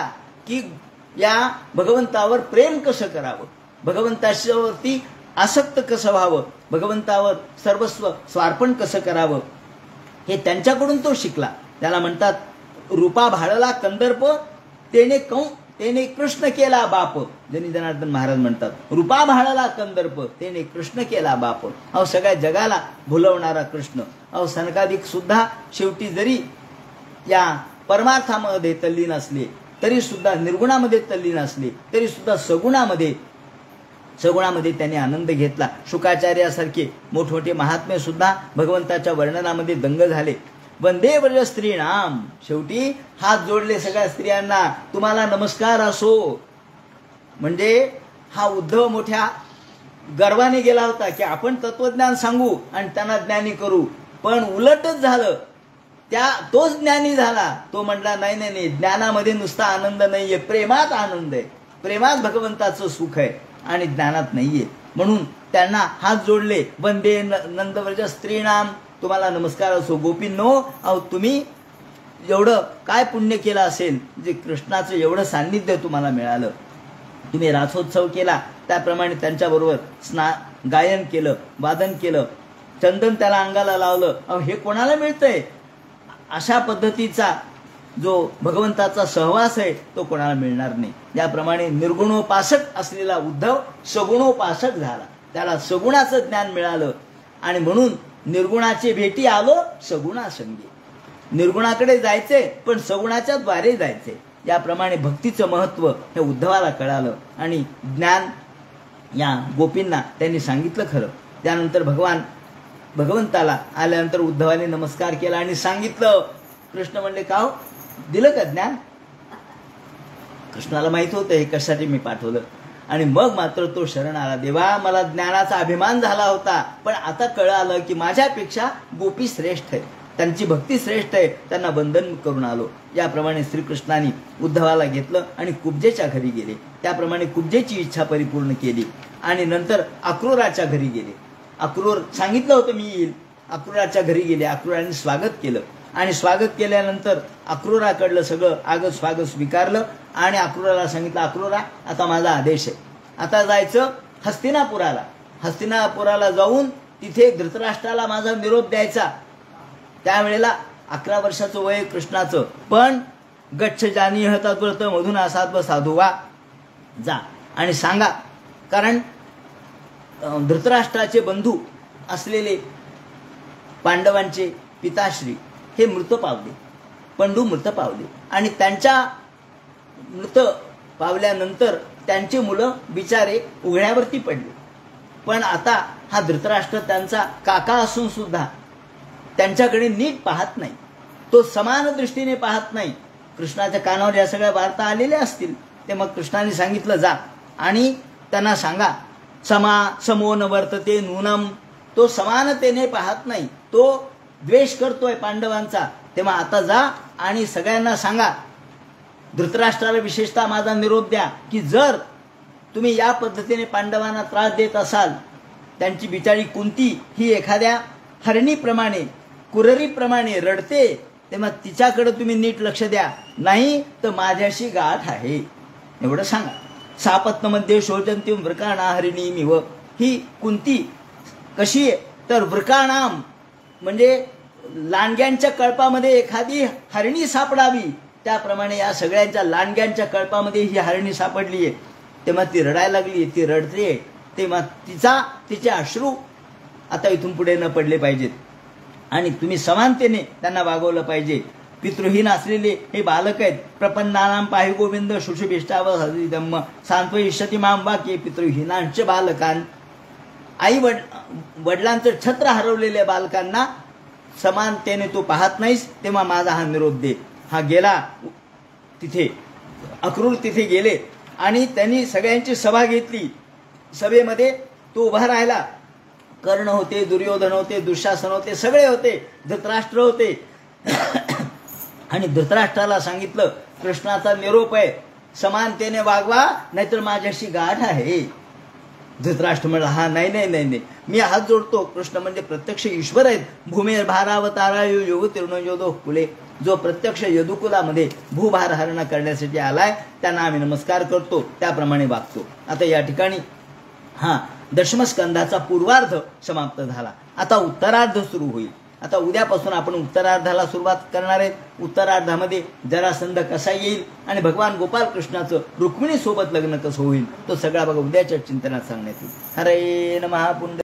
की या भगवंतावर प्रेम कसं करावं, भगवंतावरती आसक्त कसं व्हावं, भगवंतावर सर्वस्व स्वार्पण कसं करावं, हे त्यांच्याकडून तो शिकला. त्याला म्हणतात, रूपा भाळला कंदर्प तेने कृष्ण केला बाप. जनी जनार्दन महाराज म्हणतात, रूपा भाळला कंदर्प तेने कृष्ण केला बाप. अहो सगळ्या जगाला भुलवणारा कृष्ण. अहो सनकादिक सुद्धा शेवटी जरी या परमार्थामध्ये तल्लीन असले तरी सुद्धा, निर्गुणामध्ये तल्लीन असले तरी सुद्धा सगुणामध्ये त्यांनी आनंद घेतला. शुकाचार्यासारखे मोठमोठे महात्मे सुद्धा भगवंताच्या वर्णनामध्ये दंग झाले. वंदे व्रज स्त्रीणाम, शेवटी हात जोडले सगळ्या स्त्रियांना, तुम्हाला नमस्कार असो. म्हणजे हा उद्धव मोठ्या गर्वाने गेला होता की आपण तत्वज्ञान सांगू आणि त्यांना ज्ञानी करू, पण उलटच झालं. तोच ज्ञानी झाला. तो म्हटला, नाही नाही नाही, ज्ञानामध्ये नुसता आनंद नाहीये, प्रेमात आनंद आहे, प्रेमात भगवंताचं सुख आहे आणि ज्ञानात नाहीये. म्हणून त्यांना हात जोडले. वंदे नंदव्रज स्त्रीणाम, तुम्हाला नमस्कार असो. गोपींनो, अहो तुम्ही एवढं काय पुण्य केलं असेल जे कृष्णाचं एवढं सान्निध्य तुम्हाला मिळालं, तुम्ही रासोत्सव केला, त्याप्रमाणे त्यांच्याबरोबर गायन केलं, वादन केलं, चंदन त्याला अंगाला लावलं. अहो हे कोणाला मिळतंय? अशा पद्धतीचा जो भगवंताचा सहवास आहे तो कोणाला मिळणार नाही. याप्रमाणे निर्गुणोपासक असलेला उद्धव सगुणोपासक झाला, त्याला सगुणाचं ज्ञान मिळालं आणि म्हणून निर्गुणाचे भेटी आलो सगुणासंगी. निर्गुणाकडे जायचे पण सगुणाच्या द्वारे जायचे. याप्रमाणे भक्तीचं महत्त्व हे उद्धवाला कळालं आणि ज्ञान या गोपींना त्यांनी सांगितलं खरं. त्यानंतर भगवंताला आल्यानंतर उद्धवाने नमस्कार केला आणि सांगितलं. कृष्ण म्हणले, का हो, दिलं का ज्ञान? कृष्णाला माहित होतं हे कशासाठी मी पाठवलं. आणि मग मात्र तो शरण आला, देवा मला ज्ञानाचा अभिमान झाला होता पण आता कळालं की माझ्यापेक्षा गोपी श्रेष्ठ आहे, त्यांची भक्ती श्रेष्ठ आहे, त्यांना बंधन करून आलो. याप्रमाणे श्रीकृष्णाने उद्धवाला घेतलं आणि कुब्जेच्या घरी गेले. त्याप्रमाणे कुब्जेची इच्छा परिपूर्ण केली आणि नंतर अक्रूराच्या घरी गेले. अक्रूर सांगितलं होतं मी येईल, अक्रूराच्या घरी गेले. अक्रूराने स्वागत केलं आणि स्वागत केल्यानंतर अक्रूराकडलं सगळं आगत स्वागत स्वीकारलं आणि अक्रूराला सांगितलं, अक्रूरा आता माझा आदेश आहे, आता जायचं हस्तिनापुराला. हस्तिनापुराला जाऊन तिथे धृतराष्ट्राला माझा निरोप द्यायचा. त्यावेळेला 11 वर्षाचं वय कृष्णाचं. पण गच्छ जानी हतव्रत मधुना साध्व साधुवा, जा आणि सांगा. कारण धृतराष्ट्राचे बंधू असलेले पांडवांचे पिताश्री हे मृत पावले, पंडू मृत पावले. आणि त्यांच्या मृत पावल्यानंतर त्यांची मुलं बिचारे उघड्यावरती पडले. पण आता हा धृतराष्ट्र त्यांचा काका असून सुद्धा त्यांच्याकडे नीट पाहत नाही, तो समान दृष्टीने पाहत नाही. कृष्णाच्या कानावर या सगळ्या वार्ता आलेल्या असतील. ते मग कृष्णाने सांगितलं, जा आणि त्यांना सांगा, समो न वर्तते नूनम, तो समानतेने पाहत नाही, तो द्वेष करतोय पांडवांचा. तेव्हा आता जा आणि सगळ्यांना सांगा, धृतराष्ट्राला विशेषतः माझा निरोप द्या की जर तुम्ही या पद्धतीने पांडवांना त्रास देत असाल, त्यांची बिचारी कुंती ही एखाद्या हरणीप्रमाणे कुररीप्रमाणे रडते, तेव्हा तिच्याकडे तुम्ही नीट लक्ष द्या, नाही तर माझ्याशी गाठ आहे एवढं सांगा. सापत्नमध्ये शोचंती वृकाणा हरिणीमिव, ही कुंती कशी आहे तर वृकाणाम म्हणजे लांडग्यांच्या कळपामध्ये एखादी हरणी सापडावी, त्याप्रमाणे या सगळ्यांच्या लांडग्यांच्या कळपामध्ये ही हरणी सापडली आहे. तेव्हा ती रडायला लागली, ती रडते. तेव्हा तिचे अश्रू आता इथून पुढे न पडले पाहिजेत आणि तुम्ही समानतेने त्यांना वागवलं पाहिजे. पितृहीन असलेले हे बालक आहेत. प्रपन्नानाम पाहि गोविंद शुशुभिष्टाव हरिधम्म सांत्वयिष्यति मां वाक्ये पितृहीनांचे बालकान, आई वडिलांचं छत्र हरवलेल्या बालकांना समानतेने तू पाहत नाहीस, तेव्हा माझा हा निरोप दे. हा गेला तिथे, अक्रूर तिथे गेले आणि त्यांनी सगळ्यांची सभा घेतली. सभेमध्ये तो उभा राहिला. कर्ण होते, दुर्योधन होते, दुःशासन होते, सगळे होते, धृतराष्ट्र होते. आणि धृतराष्ट्राला सांगितलं, कृष्णाचा निरोप आहे, समानतेने वागवा नाहीतर माझ्याशी गाठ आहे. धृतराष्ट्र म्हणला, हा नाही नाही नाही नाही, मी हात जोडतो. कृष्ण म्हणजे प्रत्यक्ष ईश्वर आहेत. भूमेर भारावतारा योग तिरुणयोदो कुले, जो प्रत्यक्ष यदुकुलामध्ये भूभार हरण करण्यासाठी आलाय त्यांना आम्ही नमस्कार करतो, त्याप्रमाणे वागतो. आता या ठिकाणी हा दशमस्कंधाचा पूर्वार्ध समाप्त झाला. आता उत्तरार्ध सुरू होईल. आता उद्यापासून आपण उत्तरार्धाला सुरुवात करणार आहेत. उत्तरार्धामध्ये जरासंध कसा येईल आणि भगवान गोपाल कृष्णाचं रुक्मिणी सोबत लग्न कसं होईल तो सगळा बघा उद्याच्या चिंतनात सांगण्यात येईल. हरे नमः. पुंड